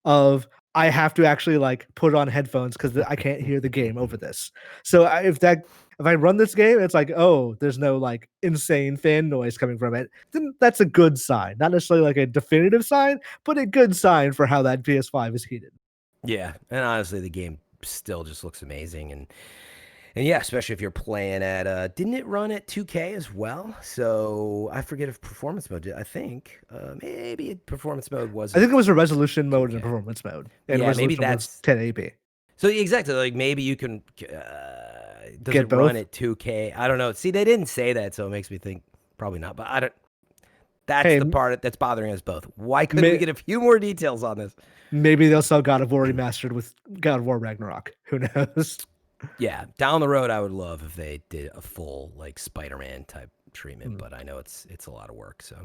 I have to actually like put on headphones because I can't hear the game over this. So if I run this game, it's like, oh, there's no like insane fan noise coming from it, then that's a good sign. Not necessarily like a definitive sign, but a good sign for how that PS5 is heated. Yeah, and honestly, the game still just looks amazing, and yeah, especially if you're playing at didn't it run at 2K as well? So I forget if performance mode did. I think maybe performance mode was. I think it was a resolution mode and performance mode. And yeah, maybe that's 1080p. So exactly, like maybe you can does get it both? run at 2K? I don't know. See, they didn't say that, so it makes me think probably not. But I don't. That's the part that's bothering us both. Why couldn't we get a few more details on this? Maybe they'll sell God of War Remastered with God of War Ragnarok. Who knows? Yeah, down the road, I would love if they did a full like Spider-Man type treatment, but I know it's a lot of work. So,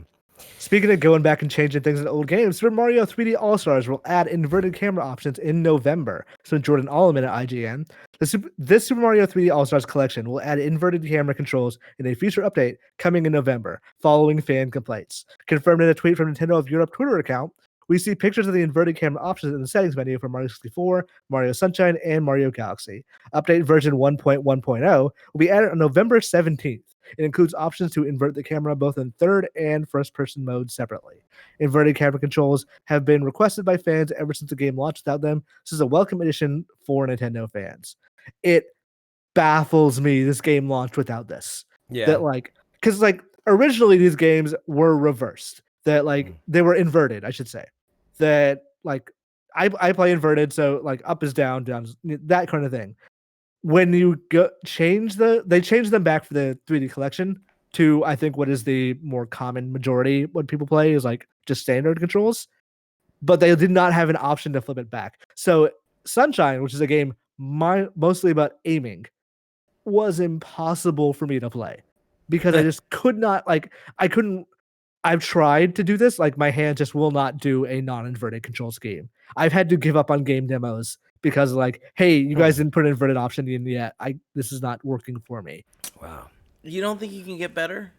speaking of going back and changing things in old games, Super Mario 3D All-Stars will add inverted camera options in November. So Jordan Oloman at IGN, this Super Mario 3D All-Stars collection will add inverted camera controls in a future update coming in November, following fan complaints. Confirmed in a tweet from Nintendo of Europe Twitter account, we see pictures of the inverted camera options in the settings menu for Mario 64, Mario Sunshine, and Mario Galaxy. Update version 1.1.0 will be added on November 17th. It includes options to invert the camera both in third and first-person mode separately. Inverted camera controls have been requested by fans ever since the game launched without them. This is a welcome addition for Nintendo fans. It baffles me this game launched without this. Yeah. That like, because like originally these games were reversed. That like they were inverted, I should say. That like I play inverted, so like up is down, down is, that kind of thing. When you they changed them back for the 3D collection to I think what is the more common majority what people play is like just standard controls, but they did not have an option to flip it back. So Sunshine, which is a game mostly about aiming, was impossible for me to play because I just could not I couldn't. I've tried to do this, like my hand just will not do a non-inverted control scheme. I've had to give up on game demos because like, hey, you guys didn't put an inverted option in yet. This is not working for me. Wow. You don't think you can get better?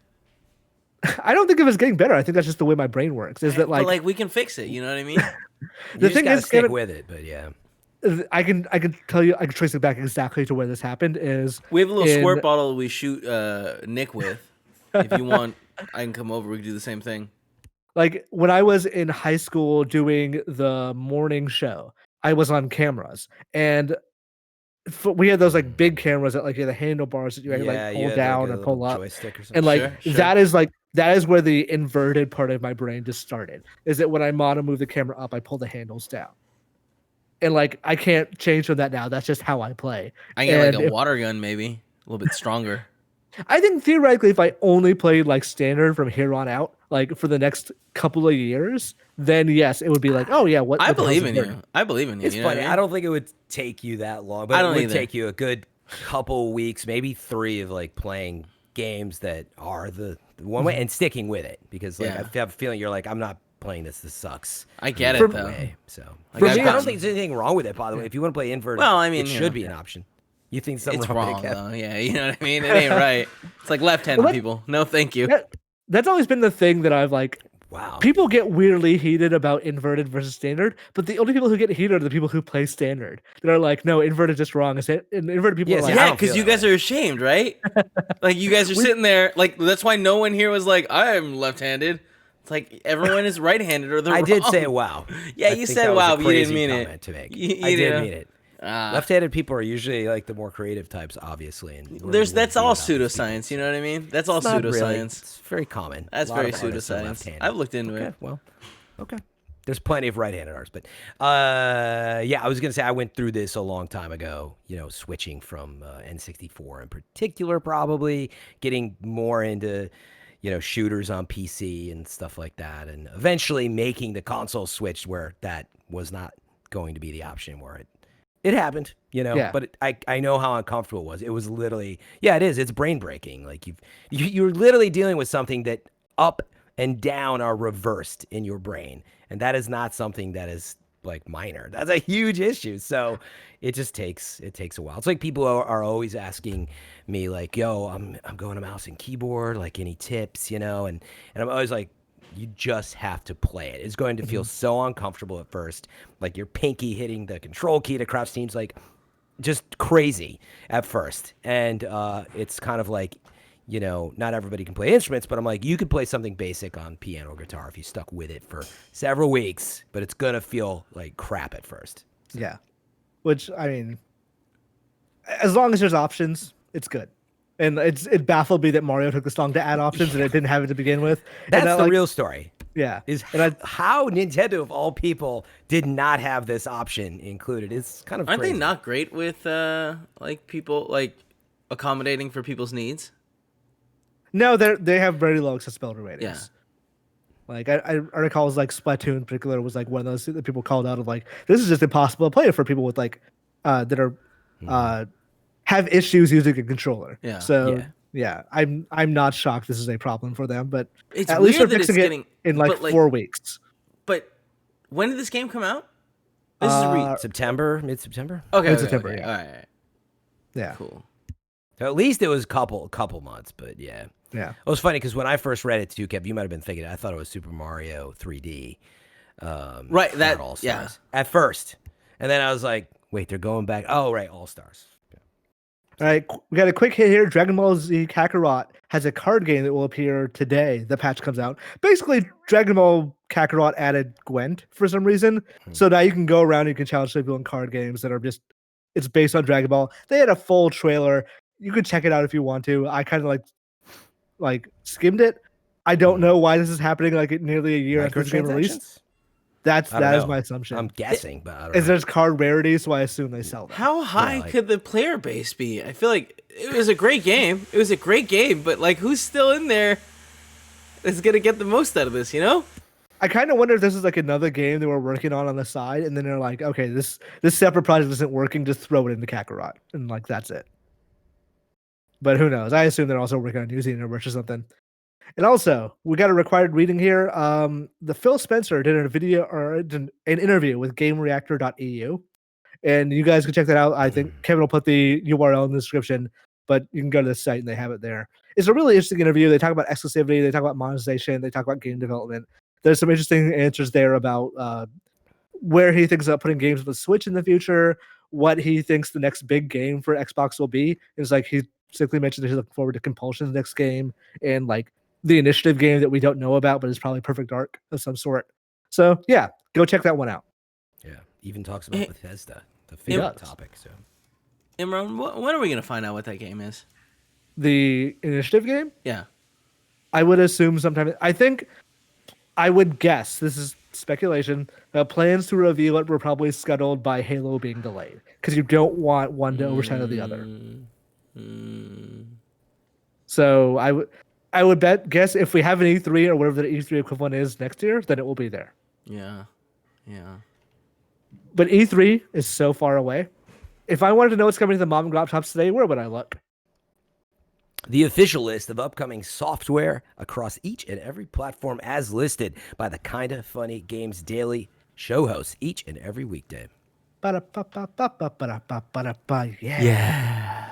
I don't think of it as getting better. I think that's just the way my brain works. Is that but like we can fix it? You know what I mean? The thing is, stick with it. But yeah, I can tell you, I can trace it back exactly to where this happened. Is we have a little squirt bottle we shoot Nick with. If you want, I can come over. We can do the same thing. Like when I was in high school doing the morning show, I was on cameras, and we had those like big cameras that like the handlebars that you had to like pull down or pull up, and like that is where the inverted part of my brain just started. Is that when I want to move the camera up, I pull the handles down, and like I can't change from that now. That's just how I play. I get like a water gun, maybe a little bit stronger. I think theoretically, if I only played like standard from here on out, like for the next couple of years, then yes, it would be like, oh yeah, what? I believe in you. I believe in you. It's funny. I don't think it would take you that long, but it would take you a good couple weeks, maybe 3 of like playing games that are the one way and sticking with it because like I have a feeling you're like, I'm not playing this. This sucks. I get it though. So for me, I don't think there's anything wrong with it. By the way, if you want to play inverted, well, I mean, it should be an option. You think something's wrong though? Yeah, you know what I mean. It ain't right. It's like left-handed people. No, thank you. That's always been the thing that I've like. Wow. People get weirdly heated about inverted versus standard, but the only people who get heated are the people who play standard. They're like, no, inverted just wrong. And inverted people are like, yeah, because you guys are ashamed, right? Like you guys are sitting there, like that's why no one here was like, I'm left-handed. It's like everyone is right-handed or they're wrong. did say wow. Yeah, you said wow, but you didn't mean it. I did mean it. Left-handed people are usually like the more creative types, obviously. And that's all pseudoscience. You know what I mean? That's all pseudoscience. Really. It's very common. That's very pseudoscience. I've looked into it. Well, okay. There's plenty of right-handed artists, but yeah, I was gonna say I went through this a long time ago. You know, switching from N64 in particular, probably getting more into shooters on PC and stuff like that, and eventually making the console switch where that was not going to be the option where it happened, but I know how uncomfortable it was. It was literally, it is. It's brain breaking. Like you're literally dealing with something that up and down are reversed in your brain. And that is not something that is like minor. That's a huge issue. So it takes a while. It's like people are always asking me like, yo, I'm going to mouse and keyboard, like any tips, and I'm always like, you just have to play it. It's going to feel so uncomfortable at first. Like your pinky hitting the control key to crouch seems like just crazy at first. And it's kind of like, not everybody can play instruments, but I'm like, you could play something basic on piano or guitar if you stuck with it for several weeks, but it's going to feel like crap at first. So. Yeah. Which, I mean, as long as there's options, it's good. And it baffled me that Mario took this long to add options and it didn't have it to begin with. That's the real story. Yeah. Is how Nintendo, of all people, did not have this option included. It's kind of Aren't crazy. they not great with like people like accommodating for people's needs? No, they have very low accessibility ratings. Yeah. Like I recall like Splatoon in particular was like one of those that people called out of like, this is just impossible to play for people with like that are have issues using a controller. Yeah. So yeah, I'm not shocked this is a problem for them, but it's at least they're weird that fixing it's it getting in like 4 weeks. But when did this game come out? This is September, mid-September. Okay, mid-September. Okay. Yeah. All right. Yeah. Cool. So at least it was a couple months, but yeah. Yeah. It was funny because when I first read it too, Kev, you might have been thinking I thought it was Super Mario 3D. Right. That All-Stars yeah. At first, and then I was like, wait, they're going back. Oh, right, All-Stars. All right, we got a quick hit here. Dragon Ball Z Kakarot has a card game that will appear today. The patch comes out. Basically, Dragon Ball Kakarot added Gwent for some reason. So now you can go around and you can challenge people in card games that are just It's based on Dragon Ball. They had a full trailer. You could check it out if you want to. I kind of like skimmed it. I don't know why this is happening like nearly a year after the game released. That is my assumption. I'm guessing, but I don't know. There's card rarity, so I assume they sell them. How high could the player base be? I feel like it was a great game. It was a great game, but like, who's still in there is gonna get the most out of this? You know? I kind of wonder if this is like another game they were working on the side, and then they're like, okay, this separate project isn't working, just throw it into Kakarot, and like that's it. But who knows? I assume they're also working on New Zealand Universe or something. And also, we got a required reading here. The Phil Spencer did a video or an interview with GameReactor.eu, and you guys can check that out. I think Kevin will put the URL in the description, but you can go to the site and they have it there. It's a really interesting interview. They talk about exclusivity, they talk about monetization, they talk about game development. There's some interesting answers there about where he thinks about putting games on the Switch in the future, what he thinks the next big game for Xbox will be. It's like he simply mentioned that he's looking forward to Compulsion's next game and like the initiative game that we don't know about, but is probably Perfect Dark of some sort. So yeah, go check that one out. Yeah, even talks about Bethesda, the favorite topic. So, Imran, when are we gonna find out what that game is? The initiative game? Yeah, I would assume sometime. I would guess, this is speculation, plans to reveal it were probably scuttled by Halo being delayed because you don't want one to overshadow the other. So I would guess if we have an E3 or whatever the E3 equivalent is next year, then it will be there. Yeah. But E3 is so far away. If I wanted to know what's coming to the mom and pop shops today, where would I look? The official list of upcoming software across each and every platform as listed by the Kinda Funny Games Daily show hosts each and every weekday. Yeah.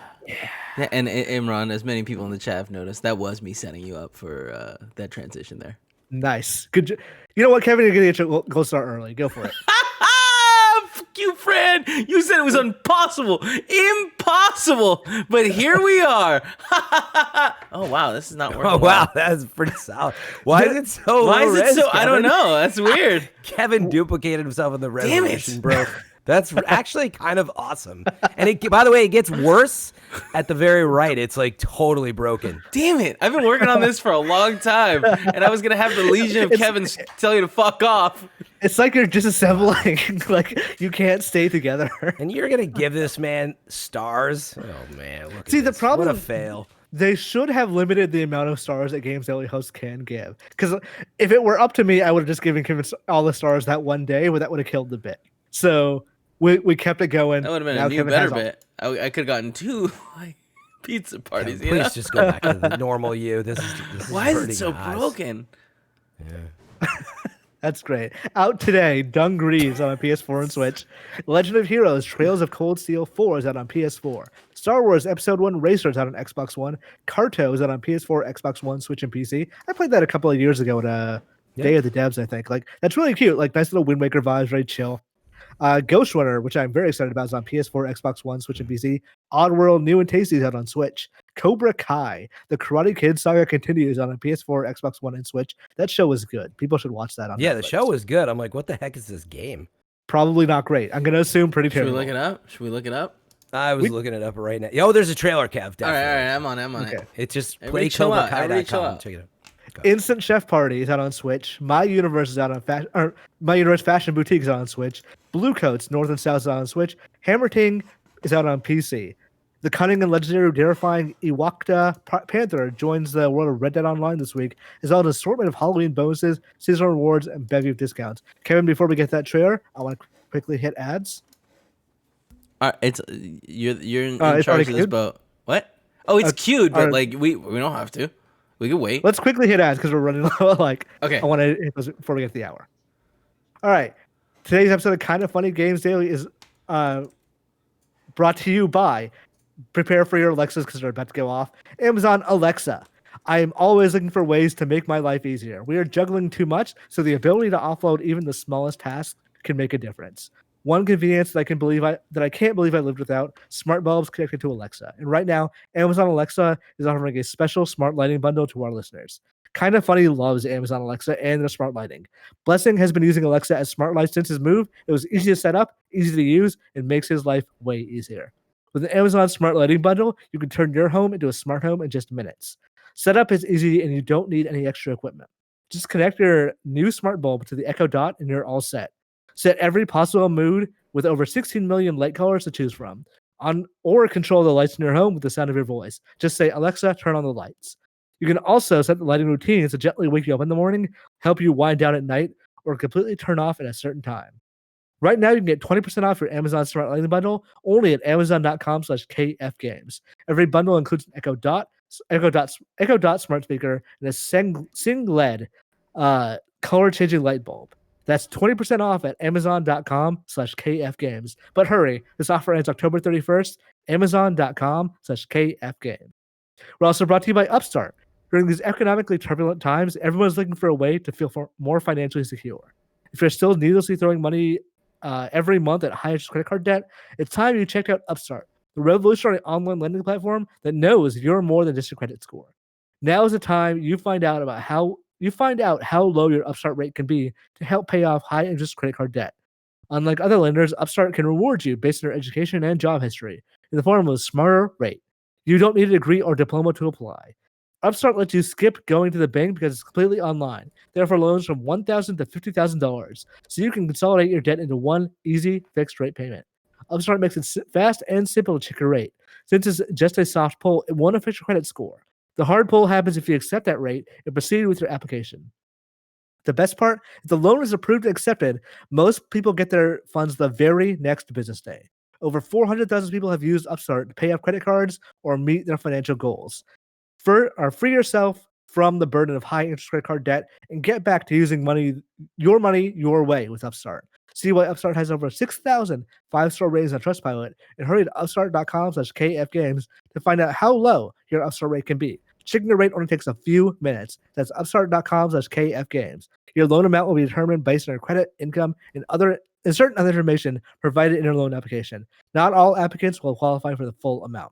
Yeah, and Imran, as many people in the chat have noticed, that was me setting you up for that transition there. Nice. Good. You know what, Kevin? You're going to get your gold star early. Go for it. Fuck you, Fran. You said it was impossible. Impossible. But here we are. Oh, wow. This is not working. Oh, wow. That's pretty solid. Why is it so Why low is it res, so? Kevin? I don't know. That's weird. Kevin duplicated himself in the Damn resolution, it. bro. That's actually kind of awesome. And by the way, it gets worse at the very right. It's like totally broken. Damn it. I've been working on this for a long time, and I was going to have the legion of Kevin tell you to fuck off. It's like you're disassembling. Like you can't stay together. And you're going to give this man stars? Oh, man. Look See, at the this. problem- What a fail. They should have limited the amount of stars that Games Daily hosts can give. Because if it were up to me, I would have just given Kevin all the stars that one day, but that would have killed the bit. So we kept it going. That would have been Now a new, Kevin better has all- bit. I could have gotten 2 like pizza parties. Please You know? just go back to the normal you. This is Why is it hurting so eyes. broken? That's great. Out today, Dungarees on PS4 and Switch. Legend of Heroes, Trails of Cold Steel 4 is out on PS4. Star Wars Episode 1 Racer is out on Xbox One. Carto is out on PS4, Xbox One, Switch, and PC. I played that a couple of years ago at Day of the Devs, I think. Like, that's really cute. Like, nice little Wind Waker vibes, very chill. Ghost Runner, which I'm very excited about, is on PS4, Xbox One, Switch, and PC. Oddworld New and Tasty is out on Switch. Cobra Kai, the Karate Kid saga continues on PS4, Xbox One, and Switch. That show was good. People should watch that on Yeah, Netflix. the show was good. I'm like, what the heck is this game? Probably not great. I'm going to assume pretty Should we terrible. look it up? I was looking it up right now. Oh, there's a trailer, Kev. Definitely. All right. I'm on Okay. it. It's just Everybody chill out. Everybody chill playcobrakai.com. out. Check it out. Instant Chef Party is out on Switch. My Universe is out on My Universe Fashion Boutique is out on Switch. Blue Coats North and South is out on Switch. Hammer Ting is out on PC. The cunning and legendary terrifying Iwakta Panther joins the world of Red Dead Online this week, as well as an assortment of Halloween bonuses, seasonal rewards, and bevy of discounts. Kevin, before we get that trailer, I want to quickly hit ads. All right, you're in It's charge already of this queued? boat. What? Oh, it's queued, but all like we don't have to. We can wait. Let's quickly hit ads because we're running low. Okay. I want to hit those before we get to the hour. All right. Today's episode of Kinda Funny Games Daily is brought to you by, prepare for your Alexas because they're about to go off, Amazon Alexa. I am always looking for ways to make my life easier. We are juggling too much, so the ability to offload even the smallest task can make a difference. One convenience that I can't believe I lived without: smart bulbs connected to Alexa. And right now, Amazon Alexa is offering a special smart lighting bundle to our listeners. Kind of Funny loves Amazon Alexa and their smart lighting. Blessing has been using Alexa as smart light since his move. It was easy to set up, easy to use, and makes his life way easier. With the Amazon Smart Lighting Bundle, you can turn your home into a smart home in just minutes. Setup is easy and you don't need any extra equipment. Just connect your new smart bulb to the Echo Dot and you're all set. Set every possible mood with over 16 million light colors to choose from. Or control the lights in your home with the sound of your voice. Just say, Alexa, turn on the lights. You can also set the lighting routines to gently wake you up in the morning, help you wind down at night, or completely turn off at a certain time. Right now, you can get 20% off your Amazon Smart Lighting Bundle only at amazon.com/kfgames. Every bundle includes an Echo Dot smart speaker and a Sing LED color-changing light bulb. That's 20% off at amazon.com/kfgames. But hurry, this offer ends October 31st, amazon.com/kfgames. We're also brought to you by Upstart. During these economically turbulent times, everyone's looking for a way to feel more financially secure. If you're still needlessly throwing money every month at high-interest credit card debt, it's time you checked out Upstart, the revolutionary online lending platform that knows you're more than just your credit score. Now is the time you find out how low your Upstart rate can be to help pay off high-interest credit card debt. Unlike other lenders, Upstart can reward you based on your education and job history in the form of a smarter rate. You don't need a degree or diploma to apply. Upstart lets you skip going to the bank because it's completely online. They offer loans from $1,000 to $50,000, so you can consolidate your debt into one easy fixed rate payment. Upstart makes it fast and simple to check your rate. Since it's just a soft pull, it won't affect your credit score. The hard pull happens if you accept that rate and proceed with your application. The best part, if the loan is approved and accepted, most people get their funds the very next business day. Over 400,000 people have used Upstart to pay off credit cards or meet their financial goals. Free yourself from the burden of high interest credit card debt and get back to using your money your way with Upstart. See why Upstart has over 6,000 5-star ratings on Trustpilot and hurry to upstart.com/kfgames to find out how low your Upstart rate can be. Checking the rate only takes a few minutes. That's upstart.com/kfgames. Your loan amount will be determined based on your credit, income, and certain other information provided in your loan application. Not all applicants will qualify for the full amount.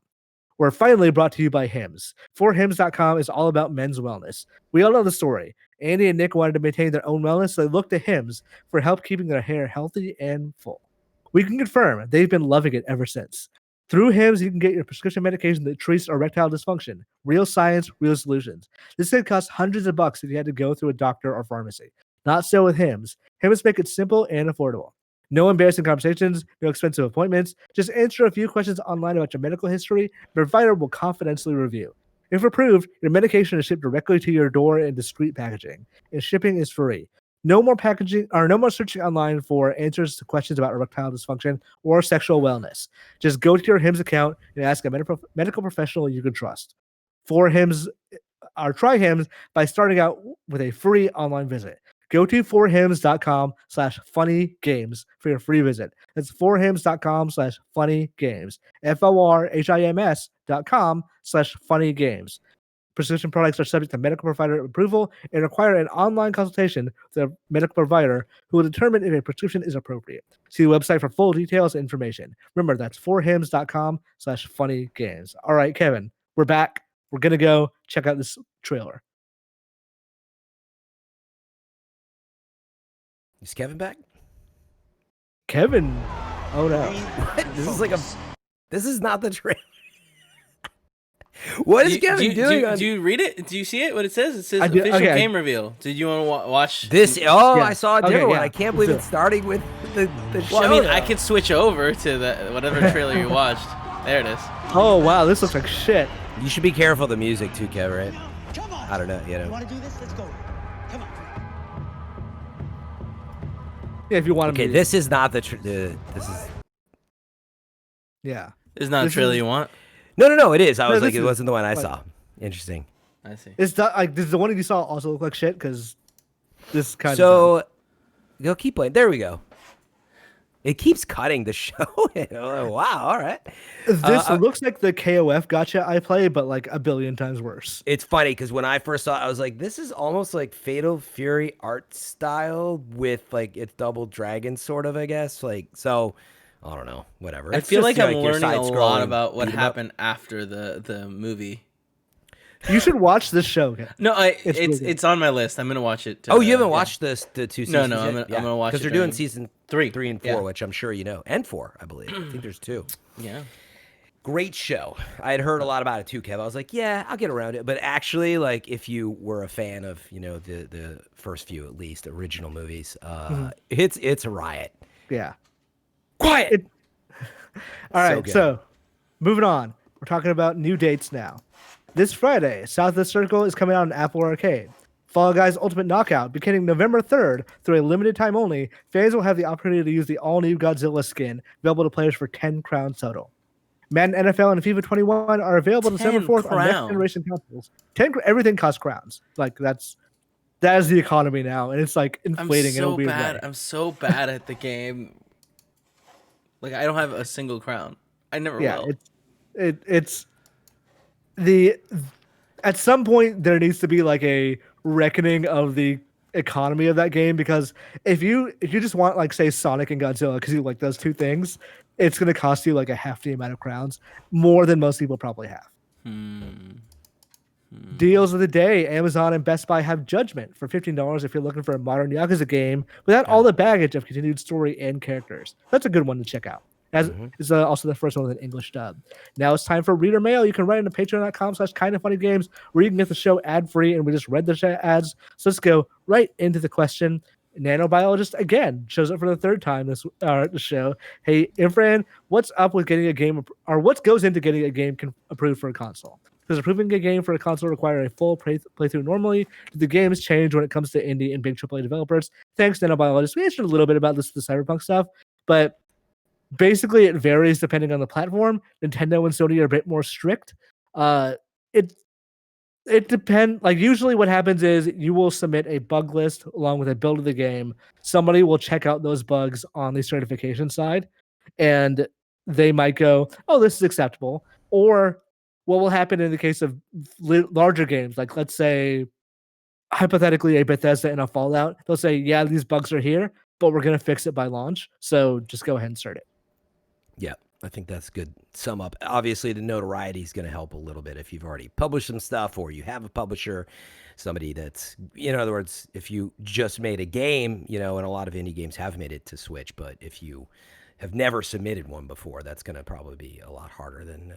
We're finally brought to you by Hims. ForHims.com is all about men's wellness. We all know the story. Andy and Nick wanted to maintain their own wellness, so they looked to Hims for help keeping their hair healthy and full. We can confirm they've been loving it ever since. Through Hims, you can get your prescription medication that treats erectile dysfunction. Real science, real solutions. This could cost hundreds of bucks if you had to go through a doctor or pharmacy. Not so with Hims. Hims make it simple and affordable. No embarrassing conversations, no expensive appointments. Just answer a few questions online about your medical history. The provider will confidentially review. If approved, your medication is shipped directly to your door in discreet packaging, and shipping is free. No more searching online for answers to questions about erectile dysfunction or sexual wellness. Just go to your Hims account and ask a medical professional you can trust. Try Hims by starting out with a free online visit. Go to forhims.com/funnygames for your free visit. That's forhims.com/funnygames. forhims.com/funnygames. Prescription products are subject to medical provider approval and require an online consultation with a medical provider who will determine if a prescription is appropriate. See the website for full details and information. Remember, that's forhims.com/funnygames. All right, Kevin, we're back. We're going to go check out this trailer. Is Kevin back? Kevin? Oh no! This is not the trailer. What is Kevin doing? Do you read it? Do you see it? What it says? It says official game reveal. Did you want to watch this? Oh, yeah. I saw a different one. I can't believe it's starting with the show. Well, I mean, I could switch over to whatever trailer you watched. There it is. Oh wow, this looks like shit. You should be careful of the music too, Kevin. Right? Come on. I don't know. You want to do this? Let's go. Come on. Yeah, if you want to. Okay, this is not this is. Yeah. It's not a trailer you want. No, it is. I was like, it wasn't the one I saw. Interesting. I see. Does the one you saw also look like shit? Because this kind of. So, go keep playing. There we go. It keeps cutting the show. Wow, all right. This looks like the KOF gotcha I play, but like a billion times worse. It's funny because when I first saw it, I was like, this is almost like Fatal Fury art style with like it's Double Dragon sort of, I guess. Like, so, I don't know, whatever. I feel like I'm your learning a lot side-scrolling about what beat 'em up. happened after the movie. You should watch this show. No, It's really good. it's on my list. I'm gonna watch it. Oh, you haven't yeah. watched the two seasons? No, I'm yet? gonna watch because it they're doing during- season Three. 3 and 4, Yeah. which I'm sure you know, and 4, I believe. I think there's 2. Yeah. Great show. I had heard a lot about it too, Kev. I was like, yeah, I'll get around it. But actually, like, if you were a fan of, the first few at least original movies, it's a riot. Yeah. Quiet. All right, good. so moving on. We're talking about new dates now. This Friday, South of the Circle is coming out on Apple Arcade. Fall Guys Ultimate Knockout, beginning November 3rd, through a limited time only, fans will have the opportunity to use the all-new Godzilla skin, available to players for 10 crowns total. Madden NFL and FIFA 21 are available December 4th on next-generation consoles. Everything costs crowns. Like, that is the economy now, and it's, like, inflating in a weird way. I'm so bad at the game. Like, I don't have a single crown. I never will. It's at some point there needs to be like a reckoning of the economy of that game, because if you just want, like, say Sonic and Godzilla because you like those two things, it's going to cost you like a half the amount of crowns, more than most people probably have. Deals of the day: Amazon and Best Buy have Judgment for $15 if you're looking for a modern Yakuza game without all the baggage of continued story and characters. That's a good one to check out. It's also the first one with an English dub. Now it's time for reader mail. You can write into patreon.com/kindoffunnygames, where you can get the show ad-free, and we just read the ads. So let's go right into the question. Nano Biologist again shows up for the third time this the show. Hey, Imran, what's up with getting a game, or what goes into getting a game approved for a console? Does approving a game for a console require a full playthrough normally? Do the games change when it comes to indie and big AAA developers? Thanks, Nano Biologist. We answered a little bit about the Cyberpunk stuff, but basically it varies depending on the platform. Nintendo and Sony are a bit more strict. It depends. Like, usually what happens is you will submit a bug list along with a build of the game. Somebody will check out those bugs on the certification side, and they might go, oh, this is acceptable. Or what will happen in the case of larger games, like, let's say, hypothetically, a Bethesda and a Fallout, they'll say, yeah, these bugs are here, but we're going to fix it by launch. So just go ahead and start it. Yeah, I think that's a good sum up. Obviously, the notoriety is going to help a little bit if you've already published some stuff, or you have a publisher, somebody that's, in other words, if you just made a game, and a lot of indie games have made it to Switch, but if you have never submitted one before, that's going to probably be a lot harder than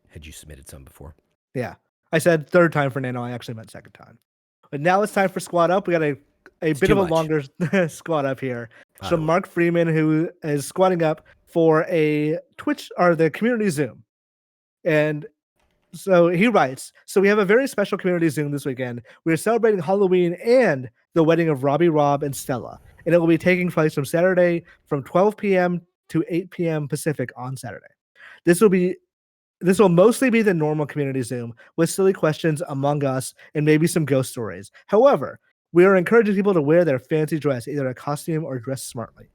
had you submitted some before. Yeah. I said third time for Nano. I actually meant second time. But now it's time for Squad Up. We got a bit of a longer squad up here. So Mark Freeman, who is squatting up for a Twitch or the community Zoom. And so he writes, so we have a very special community Zoom this weekend. We are celebrating Halloween and the wedding of Robbie, Rob, and Stella. And it will be taking place from Saturday from 12 p.m. to 8 p.m. Pacific on Saturday. This will mostly be the normal community Zoom with silly questions, Among Us, and maybe some ghost stories. However, we are encouraging people to wear their fancy dress, either a costume or dress smartly.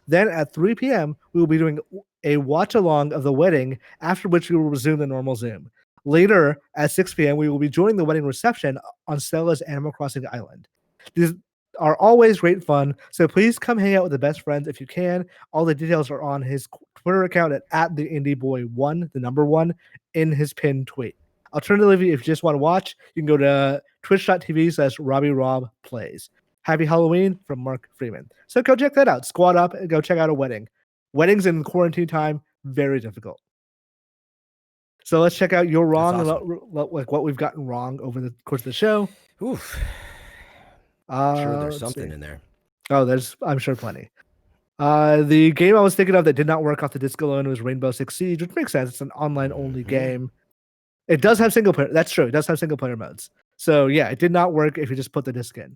Then at 3 p.m., we will be doing a watch-along of the wedding, after which we will resume the normal Zoom. Later, at 6 p.m., we will be joining the wedding reception on Stella's Animal Crossing Island. These are always great fun, so please come hang out with the best friends if you can. All the details are on his Twitter account at @theindieboy1, the number 1, in his pinned tweet. Alternatively, if you just want to watch, you can go to twitch.tv/RobbieRobPlays. Happy Halloween from Mark Freeman. So go check that out. Squad up and go check out a wedding. Weddings in quarantine time, very difficult. So let's check out your wrong, awesome. like what we've gotten wrong over the course of the show. Oof. Sure, there's something in there. Oh, I'm sure plenty. The game I was thinking of that did not work off the disc alone was Rainbow Six Siege, which makes sense. It's an online-only game. It does have single player. That's true. It does have single player modes. So yeah, it did not work if you just put the disc in.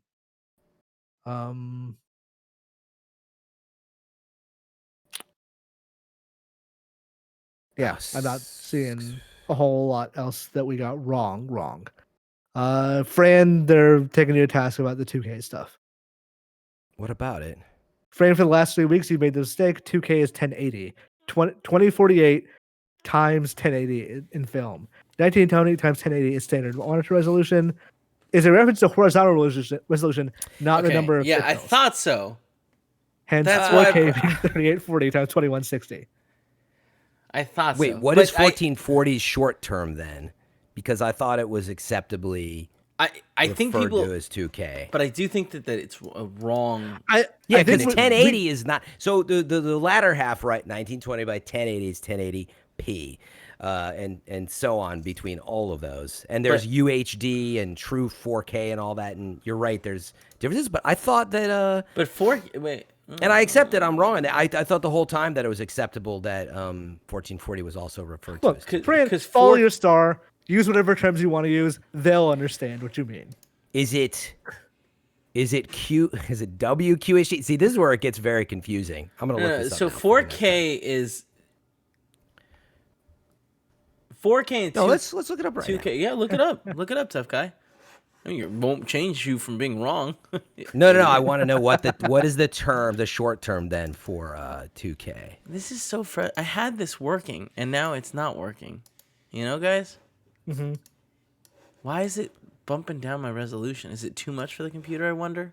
Yeah, I'm not seeing a whole lot else that we got wrong. Fran, they're taking you to task about the 2K stuff. What about it? Fran, for the last 3 weeks, you made the mistake. 2K is 1080. 2048 times 1080 in film. 1920 times 1080 is standard monitor resolution. Is a reference to horizontal resolution, not the number of pixels. I thought so. Hence, That's 4K being 3840 times 2160. I thought so. Wait, what is 1440 short term then? because I thought it was acceptably I think referred people to as 2K. but I do think that it's a wrong. Yeah, I think because 1080 is not. So the latter half, right? 1920 by 1080 is 1080p, and so on between all of those. And there's UHD and true 4K and all that. And you're right, there's differences. But I thought that. But wait. And I accept that I'm wrong. And I thought the whole time that it was acceptable that 1440 was also referred to. Look, as 2K. Fran, follow your star. Use whatever terms you want to use. They'll understand what you mean. Is it WQHD? See, this is where it gets very confusing. I'm gonna look this up. So now. 4K is 4K and No, let's look it up right 2K. now. Yeah, look it up. Look it up, tough guy. I mean, it won't change you from being wrong. No. I want to know what is the term, the short term then for 2K. This is so I had this working and now it's not working. You know, guys? Mm-hmm. Why is it bumping down my resolution? Is it too much for the computer, I wonder?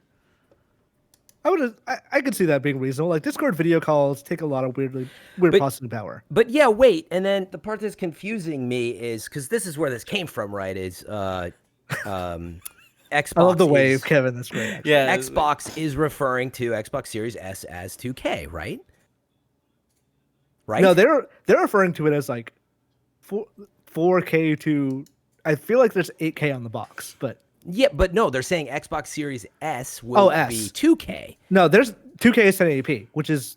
I could see that being reasonable. Like Discord video calls take a lot of weird processing power. But yeah, wait, and then the part that's confusing me is because this is where this came from, right? Is Xbox? I love the wave, Kevin. That's great. Actually. Yeah. Xbox is referring to Xbox Series S as 2K, right? Right? No, they're referring to it as like 4K to. I feel like there's 8K on the box, but yeah, but no, they're saying Xbox Series S will be 2K. No, there's 2K is 1080p, which is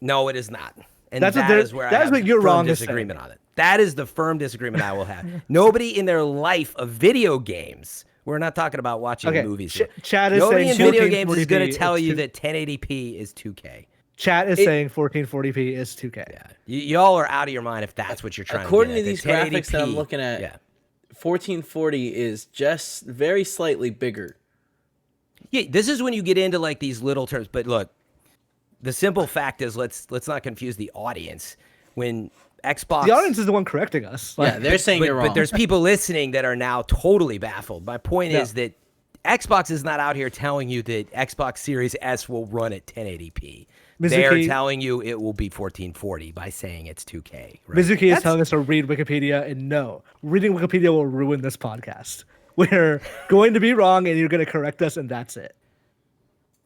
no, it is not. And that's that is where I have what you're firm wrong disagreement on it. That is the firm disagreement I will have. Nobody in their life of video games. We're not talking about watching movies. Chat is Nobody in saying video games is going to 1440p tell you that 1080p is 2K. Chat is saying 1440p is 2K. Yeah, y'all are out of your mind if that's what you're trying According to to get at. these graphics that I'm looking at, 1440 is just very slightly bigger. Yeah, this is when you get into like these little terms. But look, the simple fact is, let's not confuse the audience. When Xbox, the audience is the one correcting us. Yeah, they're saying you're wrong. But there's people listening that are now totally baffled. My point is that Xbox is not out here telling you that Xbox Series S will run at 1080p. They're telling you it will be 1440 by saying it's 2K. Right? Mizuki is telling us to read Wikipedia, and no, reading Wikipedia will ruin this podcast. We're going to be wrong, and you're going to correct us, and that's it.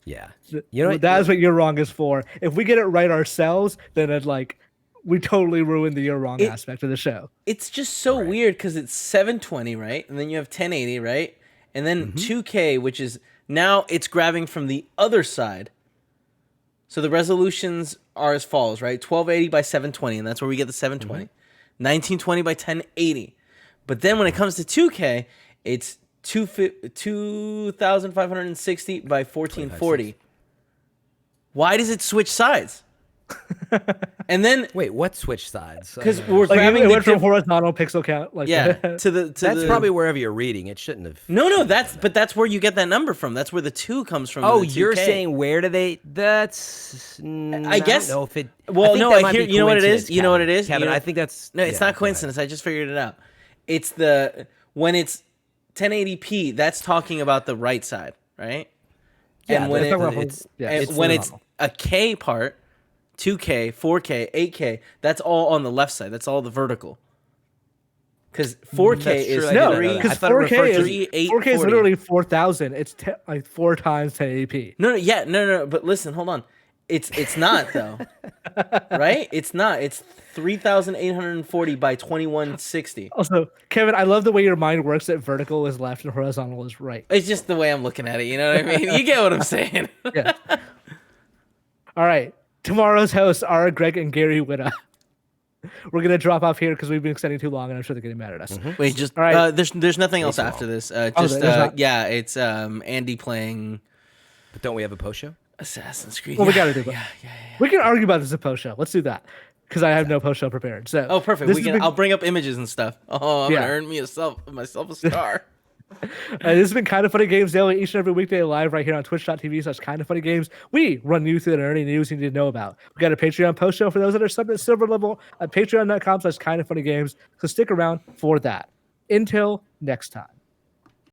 Yeah, that is what you're wrong is for. If we get it right ourselves, then it's like we totally ruined the you're wrong aspect of the show. It's just so weird because it's 720, right? And then you have 1080, right? And then 2K, which is now it's grabbing from the other side. So the resolutions are as follows, right? 1280 by 720, and that's where we get the 720. 1920 by 1080. But then when it comes to 2K, it's 2560 by 1440. Why does it switch sides? And then wait, what switch sides? Because we're like grabbing it the went from horizontal pixel count, like that's probably wherever you're reading. It shouldn't have. No, that's where you get that number from. That's where the 2 comes from. Oh, you're saying where do they? That's I guess. I don't know if it. Well, I no, I hear. You know what it is. You know what it is, Kevin. You know, I think that's no. It's not coincidence. I just figured it out. It's when it's 1080p. That's talking about the right side, right? Yeah, and when when it's a K part. 2K, 4K, 8K, that's all on the left side. That's all the vertical. Because 4K is because 4K is literally 4,000. It's like 4 times 1080p. No. But listen, hold on. It's not though, right? It's not. It's 3,840 by 2160. Also, Kevin, I love the way your mind works. That vertical is left and horizontal is right. It's just the way I'm looking at it. You know what I mean? You get what I'm saying? Yeah. All right. Tomorrow's hosts are Greg and Gary Witta. We're gonna drop off here because we've been extending too long, and I'm sure they're getting mad at us. Wait, just all right. There's nothing else after this. It's Andy playing. But don't we have a post show? Assassin's Creed. Well, we gotta do that. Yeah. We can argue about this in post show. Let's do that because I have no post show prepared. So perfect. I'll bring up images and stuff. Oh, I'm gonna earn myself a star. This has been Kind of Funny Games Daily each and every weekday live right here on twitch.tv/kindoffunnygames. We run you through the nerdy news you need to know about. We got a Patreon post show for those that are sub at silver level at patreon.com/kindoffunnygames. So stick around for that. Until next time.